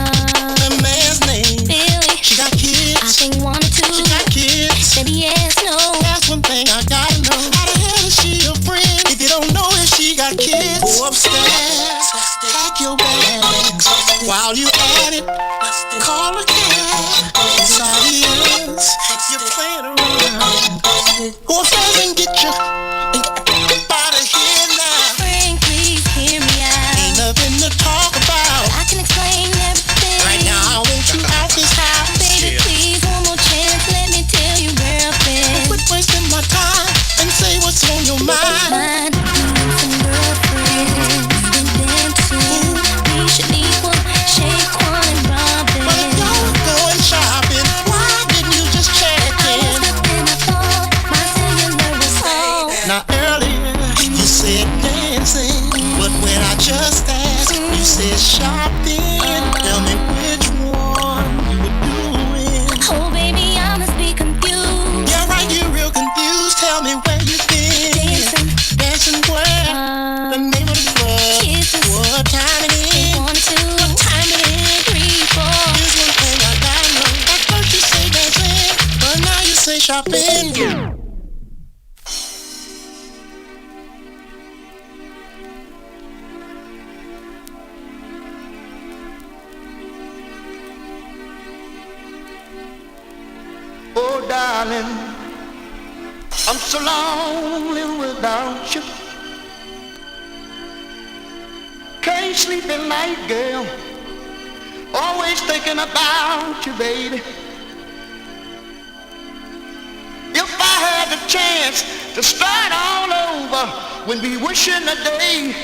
The man's name. Billy, She got I kids. think 1 or 2. She got kids. Baby, yes, no. That's one thing I gotta know. How the hell is she a friend? If you don't know if she got kids, go upstairs, pack your bags. While you at it, call a cab. Sorry, you're playing around. Go upstairs and get your out of here now. Frank, please hear me out. Ain't nothing to talk about. I can explain everything. Right now, I want you out this house. Baby, please, one more chance. Let me tell you where I've been. Quit wasting my time and say what's on your mind. Mine, you and some girlfriends. Been dancing. We should equal shake one and Robin. But if you're going shopping, why didn't you just check I was in? up in a thought. My cellular was on. Now earlier you said dancing, but when I just asked, you said shopping. Tell me which one you were doing. Oh, baby, I must be confused. Yeah, right, you're real confused. Tell me where you been. Dancing. Dancing where? The name of the club. Kisses. What time it is? 1 or 2. What time it is? 3, 4. Here's one thing I gotta know. At first you say dancing, but now you say shopping. Oh, darling, I'm so lonely without you. Can't sleep at night, girl. Always thinking about you, baby. If I had the chance to start all over, when we wishing a day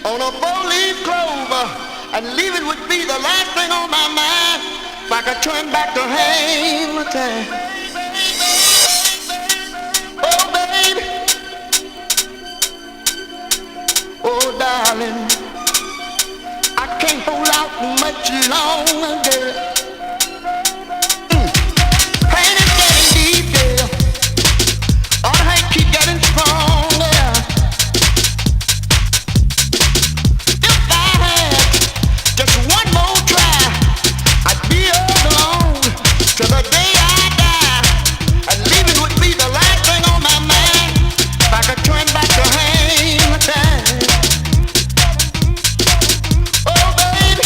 on a four-leaf clover, and leaving would be the last thing on my mind. If I could turn back to hang time. Oh, baby. Oh, darling. I can't hold out much longer. Pain is getting deep, girl. All the hate keep getting stronger. If I had just one more try, I'd be all alone till the day I die. And leaving would be the last thing on my mind. If I could turn back to hang time. Oh, baby.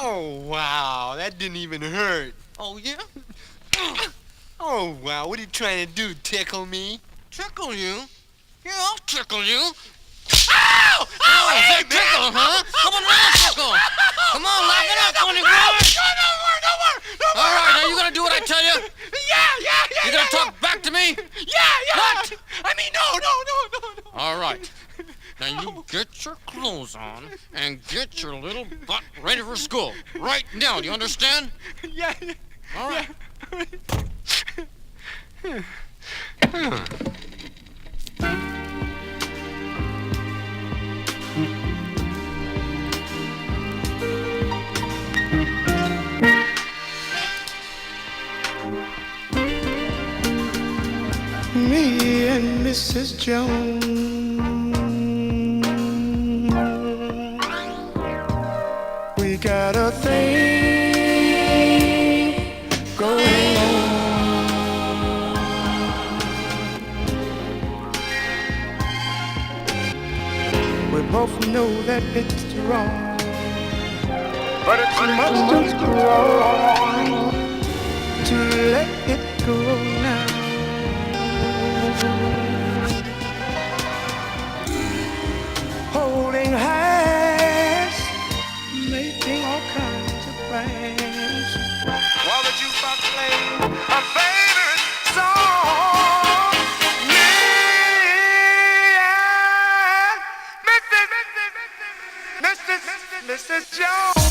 Oh, wow. That didn't even hurt. Oh, yeah? Oh, wow. What are you trying to do? Tickle me? Tickle you? Yeah, I'll tickle you. Ow! Oh, hey, that tickle, huh? Come on around, tickle. Come on, laugh it up, Tony Brown. No more. All right, now you gonna do what I tell you? Yeah. You gonna talk back to me? Yeah. What? I mean, no. All right. Now you get your clothes on and get your little butt ready for school. Right now, do you understand? Yeah. All right. Me and Mrs. Jones, we got a thing going on. We both know that it's wrong, but it's much too wrong to let it go now. Holding hands, making all kinds of plans, while the jukebox plays my favorite song. Me and Mrs. Jones.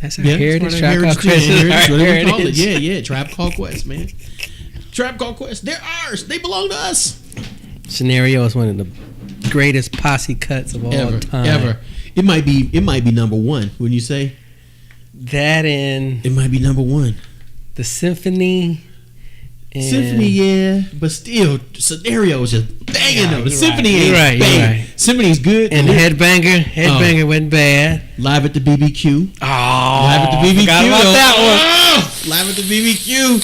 That's our heritage. Tribe Called Quest. That's what we Heritage. call it. Yeah. Tribe Called Quest, man. Tribe Called Quest. They're ours. They belong to us. Scenario is one of the greatest posse cuts of all time. Ever. It might be number one. Wouldn't you say? That and it might be number one. The Symphony. Symphony, yeah, but still, Scenario is just banging though. The Symphony ain't right, banging. Symphony's good. And Headbanger wasn't bad. Live at the BBQ. Oh, Live at the BBQ. Forgot about that one. Live at the BBQ.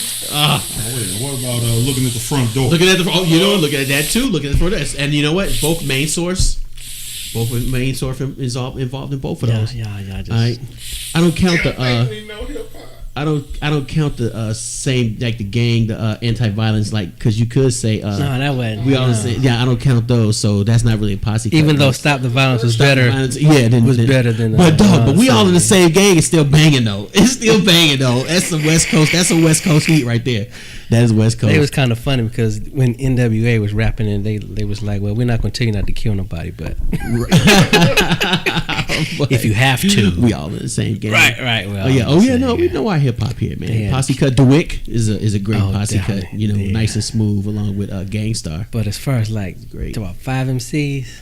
Wait, what about looking at the front door? Looking at looking at that too. Looking at the front door. And you know what? Both main source is all involved in both of those. Yeah. All right. I don't count the. I don't count the same like the gang, the anti-violence, like because you could say no, that wasn't. We all say I don't count those, so that's not really a posse. Even though Stop the Violence was better, better than. But we all in the same gang. It's still banging though. It's still banging though. That's the West Coast. That's a West Coast heat right there. That is West Coast. It was kind of funny because when NWA was rapping and they was like, well, we're not going to tell you not to kill nobody, but if you have to, we all in the same gang. Right. Well, we know our hip hop here, man. Yeah. Posse cut. DeWick is a great posse cut. You know, nice and smooth, along with Gangstar. But as far as like great, about 5 MCs,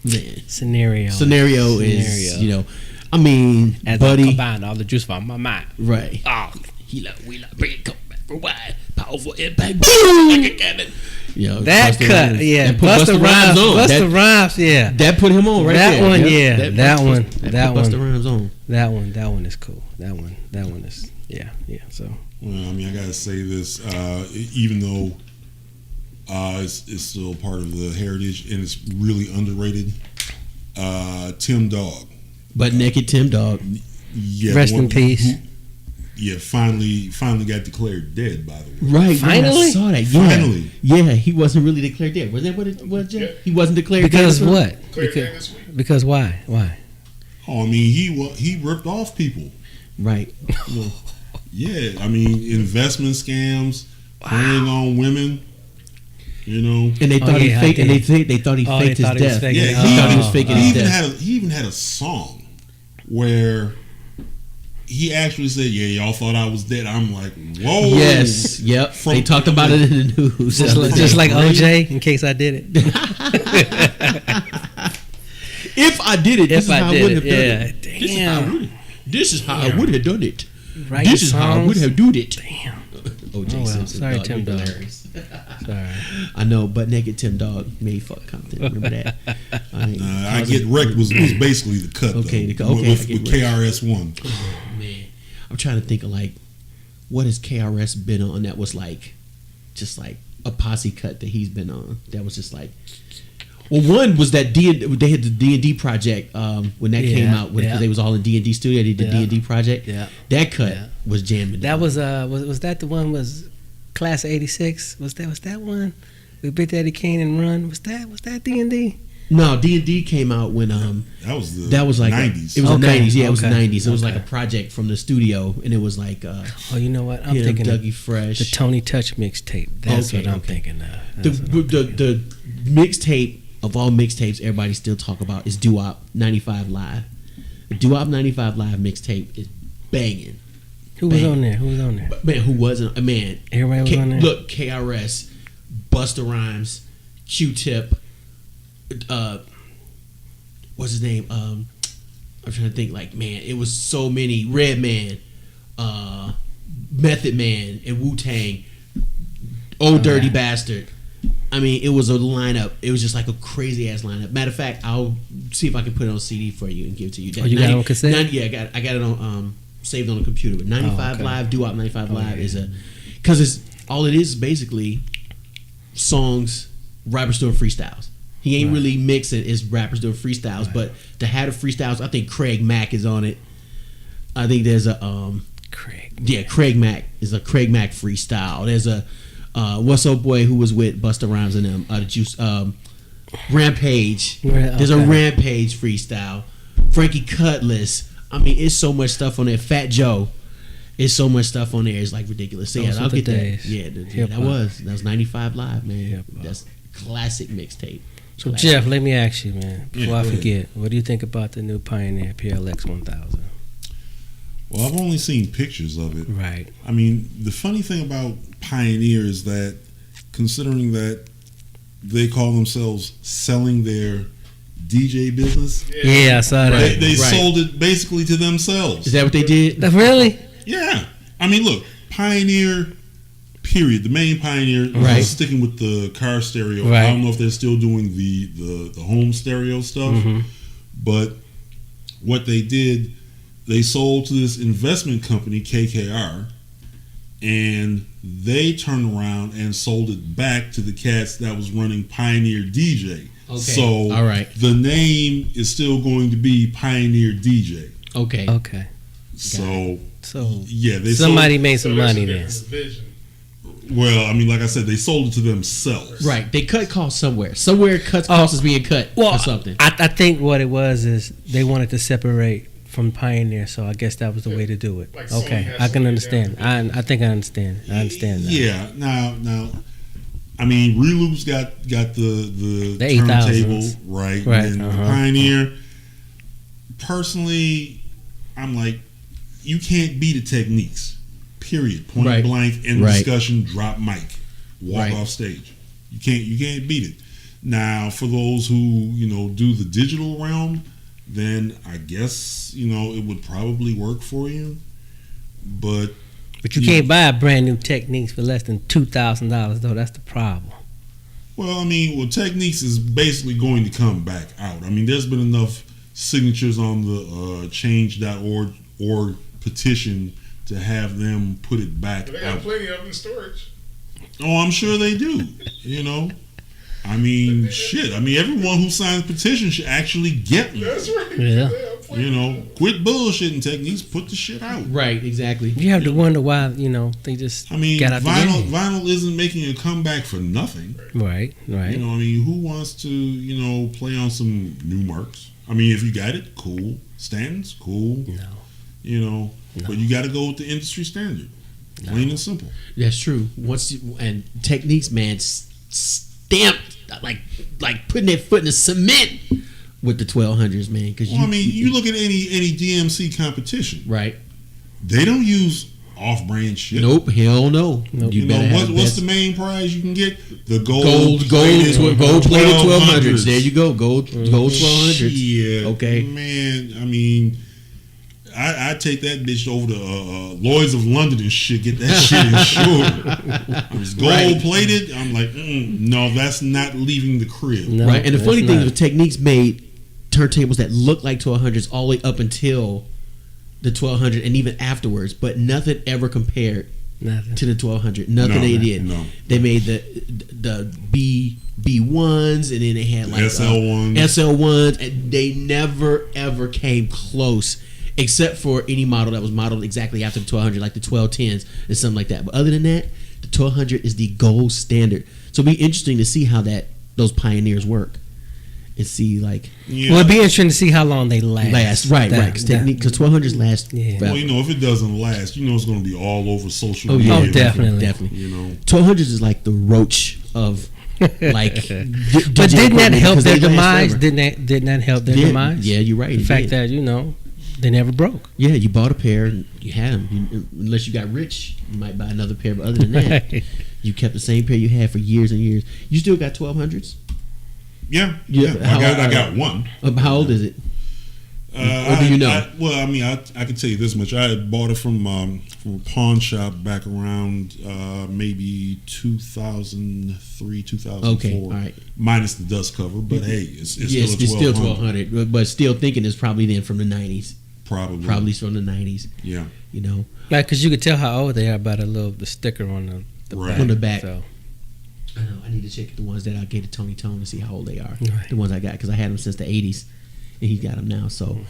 man, Scenario is you know, I mean, as Buddy I combine all the juice from my mind, right? Oh, we bring it come back for wide, powerful impact, boom, like a cannon. You know, that Busta cut, Rhymes. yeah, Busta Rhymes on. Busta Rhymes, yeah, that put him on right that there. One, yep. yeah, that one, Busta Rhymes on. That one is cool. That one is, yeah. So, well, I mean, I gotta say this, even though it's still part of the heritage and it's really underrated. Tim Dog, Butt Naked Tim Dog. Yeah, rest in peace. Finally got declared dead. By the way, Right. Finally, I saw that. Yeah. Finally, yeah. He wasn't really declared dead. Was that what it was? Jeff? He wasn't declared because dead. What? Because why? Why? Oh, I mean, he ripped off people. Right. Yeah, I mean, investment scams, preying on women. You know, and they thought he faked. And they thought he faked his death. Yeah, he thought he was faking his death. He even had a song where he actually said, "Yeah, y'all thought I was dead." I'm like, "Whoa!" Yes, yep. They talked about it in the news, just like OJ. In case I did it, if I did it, this is how I would have done it. Damn. This is how I would have done it. Right. This is how I would have done it. Damn. OJ Simpson. Sorry, Tim Dog. Sorry. I know, but naked Tim Dog made fuck content. Remember that? I Get Wrecked was basically the cut. Okay, with KRS-One. Oh man, I'm trying to think of like what has KRS been on that was like just like a posse cut that he's been on. That was just like. Well, one was that they had the D&D project when that came out because they was all in D&D studio. They did the D&D project. Yeah, that cut was jamming. That was that the one was Class of '86? Was that one with Big Daddy Kane and Run? Was that D&D? No, D&D came out when that was like 90s. It was the 90s. Yeah, it was the 90s. It was like a project from the studio, and it was like oh, you know what? I'm thinking Dougie Fresh, the Tony Touch mixtape. That's what I'm thinking of. The mixtape. Of all mixtapes, everybody still talk about is Doo-Wop 95 Live. The Doo-Wop 95 Live mixtape is banging. Who was on there? Man, who wasn't? Man, everybody was on there. Look, KRS, Busta Rhymes, Q-Tip. What's his name? I'm trying to think. Like, man, it was so many. Redman, Method Man, and Wu-Tang. Dirty Bastard. I mean, it was a lineup. It was just like a crazy ass lineup. Matter of fact, I'll see if I can put it on CD for you and give it to you. You got it on cassette? Yeah, I got it on saved on the computer. But 95 Live, Doo-Wop 95 Live is because it's all it is basically songs rappers doing freestyles. He ain't really mixing. It's rappers doing freestyles. But to have the freestyles, I think Craig Mack is on it. I think there's a Craig. Yeah, Craig Mack is a Craig Mack freestyle. There's a what's up boy who was with Busta Rhymes and them the Juice Rampage. There's a Rampage freestyle. Frankie Cutlass. I mean, it's so much stuff on there. Fat Joe. It's so much stuff on there. It's like ridiculous. So yeah, I'll get that. Yeah, that was 95 Live, man. That's classic mixtape. So Jeff, let me ask you, man, before I forget, what do you think about the new Pioneer PLX 1000? Well, I've only seen pictures of it. Right. I mean, the funny thing about Pioneer is that, considering that they call themselves selling their DJ business. Yeah, I saw that. They sold it basically to themselves. Is that what they did? Really? Yeah. I mean, look, Pioneer, period. The main Pioneer is sticking with the car stereo. Right. I don't know if they're still doing the home stereo stuff, but what they did, they sold to this investment company, KKR, and they turned around and sold it back to the cats that was running Pioneer DJ. Okay. So all right. The name is still going to be Pioneer DJ. Okay. So yeah, somebody made some money then. Well, I mean, like I said, they sold it to themselves. Right. They cut costs somewhere. Somewhere costs is being cut or something. I think what it was is they wanted to separate from Pioneer, so I guess that was the way to do it. Like okay, I can understand. I think I understand. I understand that. Yeah. Now, I mean, Reloop's got the turntable, right? And Pioneer. Personally, I'm like, you can't beat the Techniques. Period. Point blank. End discussion. Drop mic. Walk off stage. You can't beat it. Now, for those who do the digital realm, then I guess it would probably work for you. But you can't buy a brand new Techniques for less than $2,000 though. That's the problem. Well, I mean, Techniques is basically going to come back out. I mean, there's been enough signatures on the change.org petition to have them put it back But they got out. plenty of them in storage. Oh, I'm sure they do. I mean, shit. I mean, everyone who signs a petition should actually get one. That's right. Yeah. Quit bullshitting Techniques. Put the shit out. Right, exactly. You have to wonder why, they just got out the game. Vinyl isn't making a comeback for nothing. Right. I mean, who wants to, play on some new marks? I mean, if you got it, cool. Stands, cool. No. But you got to go with the industry standard. Plain and simple. That's true. And Techniques, man, stamped like putting their foot in the cement with the 1200s, man. I mean, you look at any DMC competition, right? They don't use off-brand shit. Nope, hell no. Nope. What's the main prize you can get? The gold plated 1200s. There you go, gold 1200s. Yeah, okay, man. I mean, I take that bitch over to Lloyd's of London and shit. Get that shit insured. It's gold plated. I'm like, no, that's not leaving the crib. No, right. And the funny thing is, Techniques made turntables that look like 1200s all the way up until the 1200 and even afterwards, but nothing ever compared to the 1200. Nothing they did. No. They made the B1s, and then they had like SL1s, and they never ever came close, except for any model that was modeled exactly after the 1200, like the 1210s and something like that. But other than that, the 1200 is the gold standard. So it'll be interesting to see how those pioneers work. And see, well, it'd be interesting to see how long they last. Right. Because 1200s last. Yeah. Well, if it doesn't last, it's going to be all over social media. Oh, definitely. 1200s is like the roach of but didn't that help their demise? Didn't that help their demise? Yeah, you're right. The fact that they never broke. Yeah, you bought a pair and you had them. Unless you got rich, you might buy another pair. But other than that, you kept the same pair you had for years and years. You still got 1200s? Yeah. I got one. How old is it? Or do you know? I can tell you this much. I had bought it from a pawn shop back around maybe 2003, 2004. Okay, all right. Minus the dust cover, but hey, it's still 1200. But still thinking it's probably then from the 90s. Probably from the 90s. Yeah. Like, because you could tell how old they are by the sticker on the back. On the back. So. I know. I need to check the ones that I gave to Tony Tone to see how old they are. Right. The ones I got, because I had them since the 80s, and he got them now. So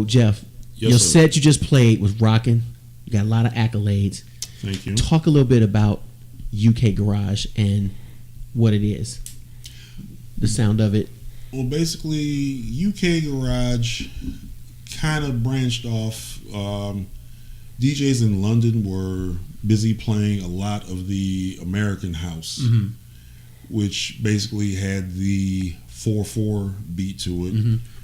Jeff, your set you just played was rocking. You got a lot of accolades. Thank you. Talk a little bit about UK Garage and what it is, the sound of it. Well, basically, UK Garage kind of branched off. DJs in London were busy playing a lot of the American house, which basically had the 4/4 beat to it.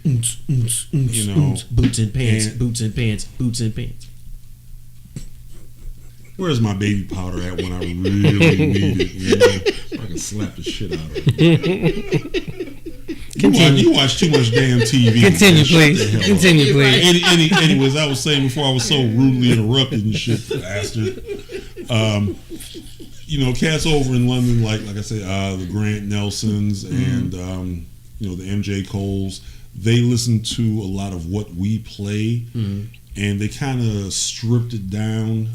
You know, boots and pants, boots and pants, boots and pants. Where's my baby powder at when I really need it? You know? I can slap the shit out of it. You watch too much damn TV. Continue, please. Continue, please. Anyways, I was saying before I was so rudely interrupted and shit, bastard. You know, cats over in London, like I say, the Grant Nelsons and you know, the MJ Coles. They listen to a lot of what we play, and they kind of stripped it down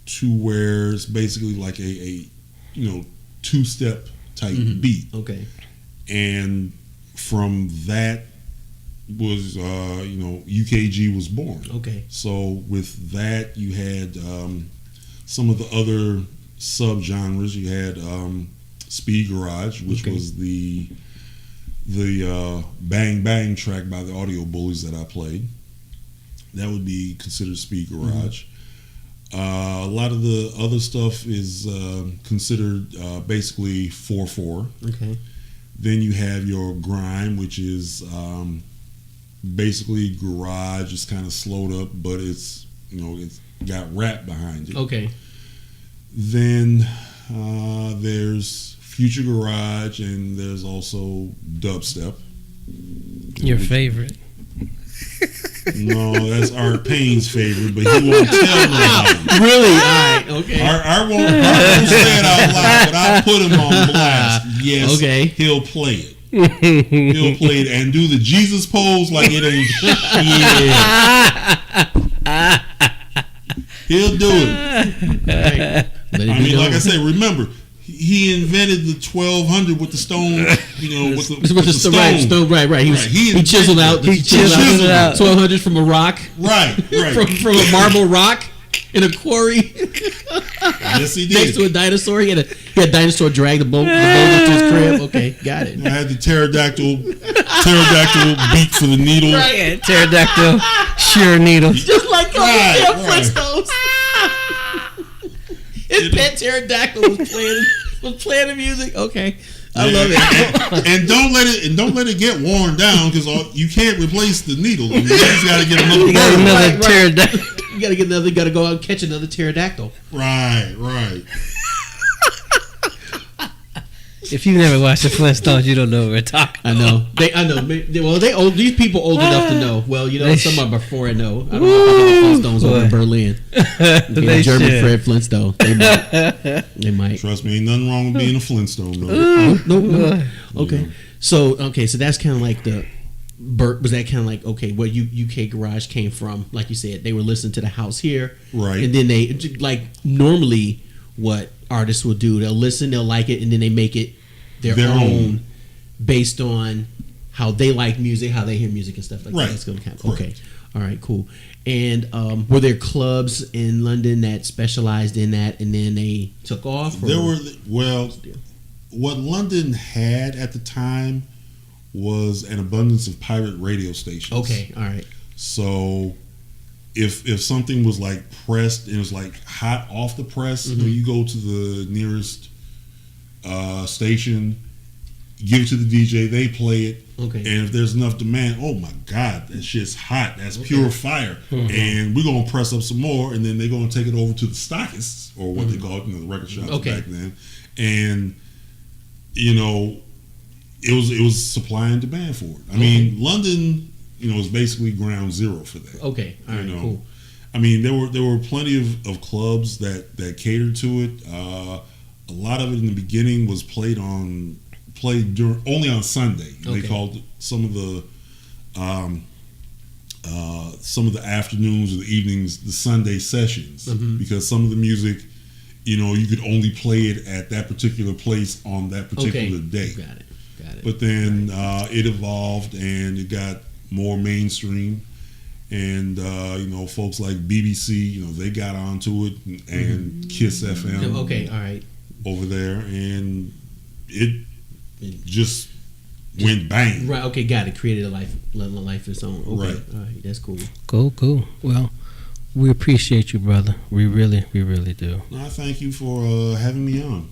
to where it's basically like a you know, 2-step type beat. Okay. And from that was you know, UKG was born. Okay. So with that, you had some of the other subgenres. You had Speed Garage, which was the Bang Bang track by the Audio Bullies that I played. That would be considered Speed Garage. A lot of the other stuff is considered basically 4/4. Okay. Then you have your grime, which is basically garage. It's kind of slowed up, but it's, you know, it's got rap behind it. Okay. Then there's Future Garage, and there's also dubstep. Your favorite? No, that's Art Payne's favorite, but he won't tell nobody. Really? All right. Okay. Art won't say it out loud, but I put him on blast. Yes. Okay. He'll play it. He'll play it and do the Jesus pose like it ain't shit. He'll do it. Right. I mean, like I said, remember, he invented the 1200 with the stone, you know, with the stone. Right. He chiseled out 1200 from a rock. Right. from a marble rock in a quarry. Yes, he did. Next to a dinosaur. He had a dinosaur drag the boulder to his crib. Okay, got it. I had the pterodactyl beak for the needle. Right. Yeah, pterodactyl shear needle. Just like Flintstones. His pet pterodactyl was playing the music. Okay, I love it. And don't let it get worn down, because you can't replace the needle. You just got to get another pterodactyl. You got to get another. Got to go out and catch another pterodactyl. Right. If you've never watched the Flintstones, you don't know what we're talking about. I know. Well, these people old enough to know. Well, you know, some are before I know. I don't know if I get the Flintstones over in Berlin. German Fred Flintstone. They might. Trust me, ain't nothing wrong with being a Flintstone. No. Okay. So that's kind of like was that kind of like, okay, where UK Garage came from? Like you said, they were listening to the house here. Right. And then they, like normally what artists will do, they'll listen, they'll like it, and then they make it their own based on how they like music, how they hear music and stuff like that. That's going to count. Okay. All right, cool. And were there clubs in London that specialized in that, and then they took off? There were, what London had at the time was an abundance of pirate radio stations. Okay, all right. So if something was like pressed and it was like hot off the press, you go to the nearest station, give it to the DJ, they play it. Okay. And if there's enough demand, oh my God, that shit's hot. That's pure fire. And we're gonna press up some more, and then they're gonna take it over to the stockists, or what they called, the record shops back then. And you know, it was supply and demand for it. I mean, London, you know, is basically ground zero for that. Okay, all right, cool. I mean, there were plenty of clubs that catered to it. A lot of it in the beginning was played only on Sunday. They called some of the afternoons or the evenings the Sunday sessions, because some of the music, you know, you could only play it at that particular place on that particular day. Got it. But then it evolved and it got more mainstream, and you know, folks like BBC, you know, they got onto it, and Kiss FM. Okay, all right. Over there, and it just went bang. Right. Okay, got it. Created a life of its own. Okay, right. All right, that's cool. Cool. Well, we appreciate you, brother. We really do. I thank you for having me on.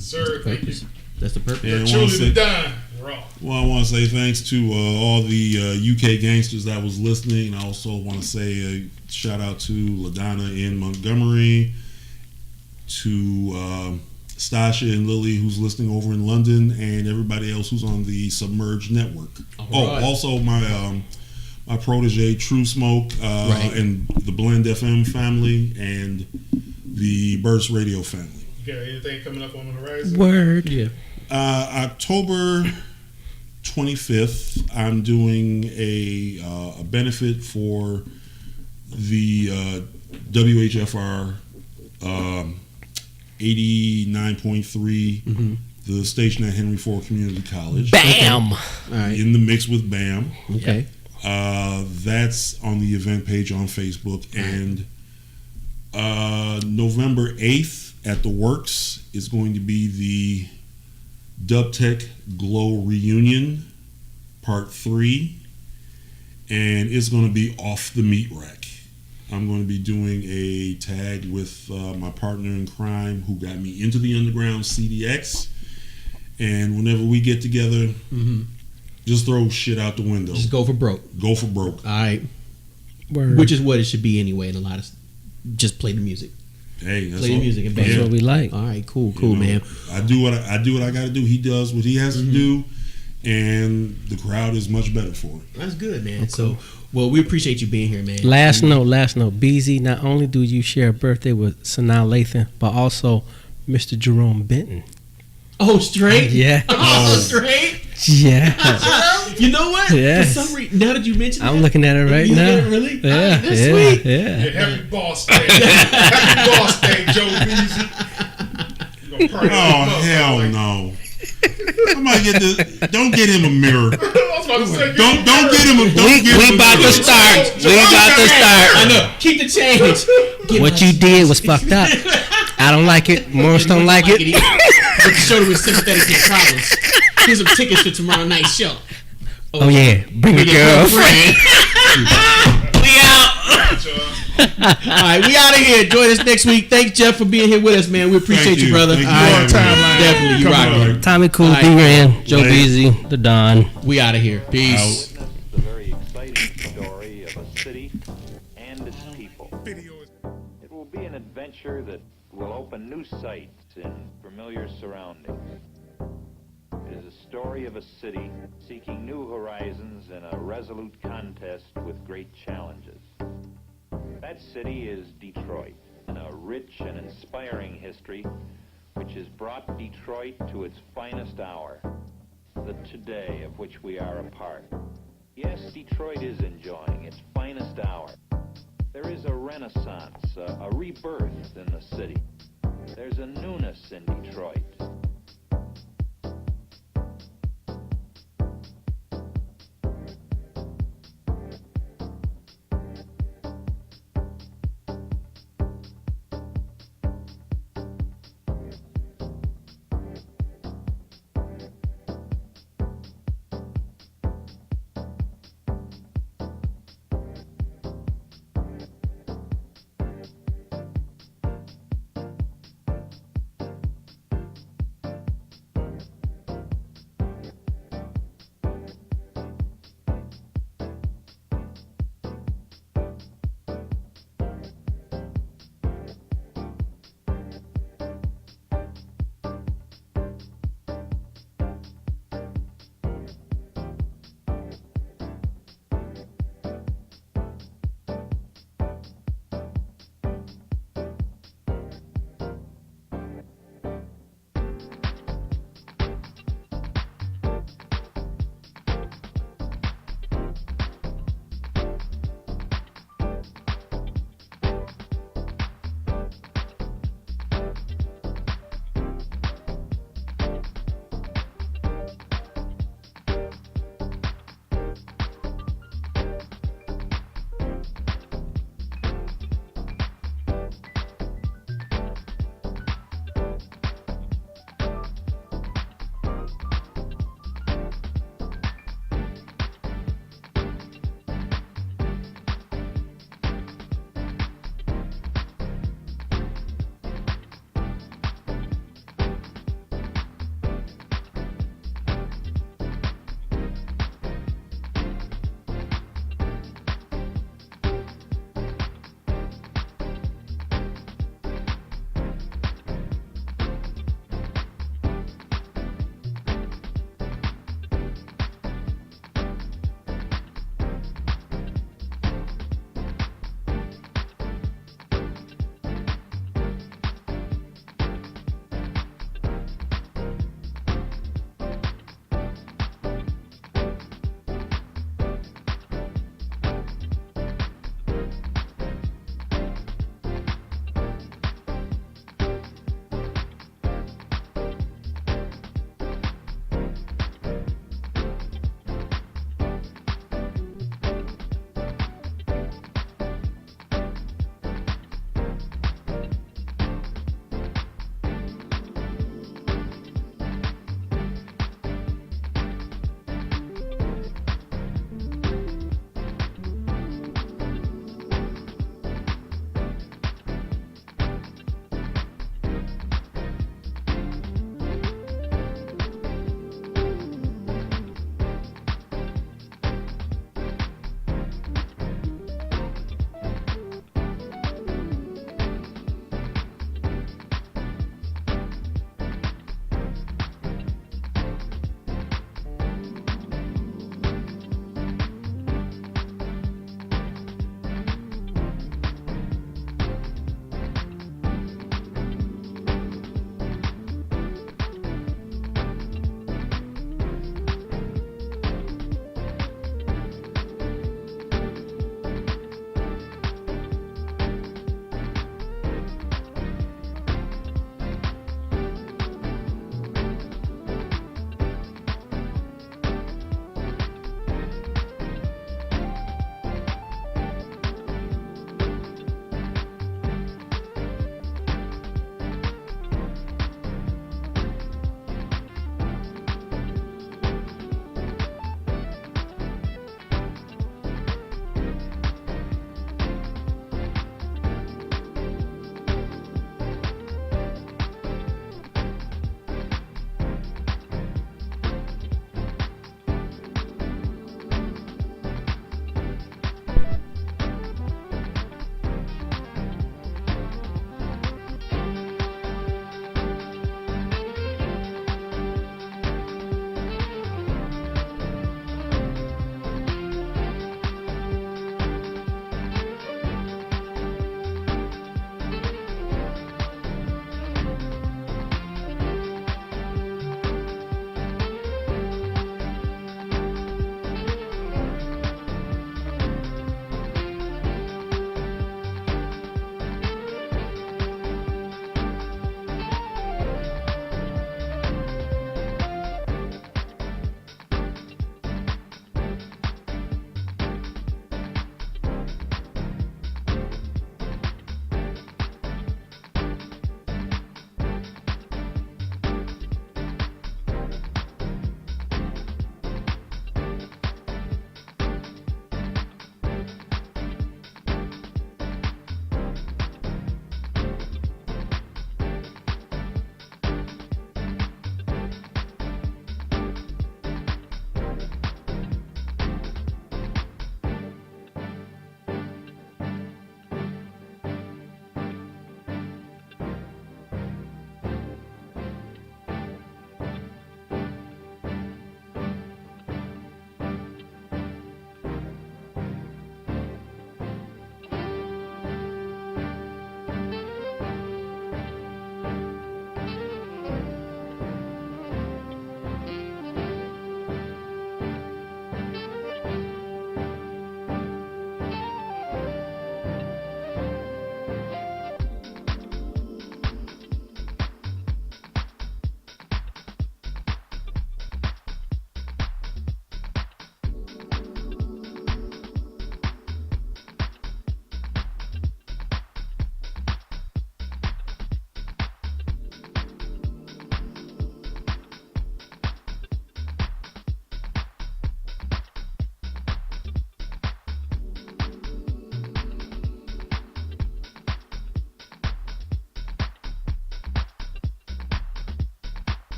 Sir, thank you That's the purpose. And Truly the Don. Raw. Well, I want to say thanks to all the UK gangsters that was listening. I also want to say a shout out to LaDonna in Montgomery, to Stasha and Lily who's listening over in London, and everybody else who's on the Submerge network. Right. Also my protege True Smoke and the Blend FM family and the Burst Radio family. You got anything coming up on the horizon? Word. Yeah. October 25th, I'm doing a benefit for the WHFR 89.3, the station at Henry Ford Community College. Bam! All right. In the mix with Bam. Okay. That's on the event page on Facebook. And November 8th at the Works is going to be the Dubtech Glow Reunion Part 3, and it's going to be off the meat rack. I'm going to be doing a tag with my partner in crime who got me into the underground, CDX, and whenever we get together, just throw shit out the window. Just go for broke. Go for broke. All right. Word. Which is what it should be anyway. And a lot of just play the music. Hey, that's Play the all. music and That's bang. what we like. All right, cool, You know, man. I do what I got to do. He does what he has to do, and the crowd is much better for it. That's good, man. So, well, we appreciate you being here, man. Last note. BZ, not only do you share a birthday with Sanaa Lathan, but also Mr. Jerome Benton. Oh, straight? Yeah. Oh, straight? Yeah. You know what? Yes. For some reason, now that you mention I'm that, looking at it right you now. look at it really? Yeah. That's Yeah. sweet. Yeah. Happy boss day. Happy boss day, Joe Beasy. Oh hell no! Somebody get this. Don't get him a mirror. I was about to say, Don't get him a. We about to start. We about to start. I know. Keep the change. What you did was fucked up. I don't like it. Morris don't like it. But the show was sympathetic to your problems. Here's some tickets for tomorrow night's show. Oh yeah, bring a girlfriend. We out. All right, we out of here. Join us next week. Thanks, Jeff, for being here with us, man. We appreciate you, brother. Thank you. All right, Timeline. definitely, you rock it. Tommy Cool, All right. D Ran, Joe Later. Beasy, the Don. We out of here. Peace. Witness the very exciting story of a city and its people. It will be an adventure that will open new sights in familiar surroundings. It is a story of a city seeking new horizons in a resolute contest with great challenges. That city is Detroit, and a rich and inspiring history which has brought Detroit to its finest hour, the today of which we are a part. Yes, Detroit is enjoying its finest hour. There is a renaissance, a rebirth in the city. There's a newness in Detroit,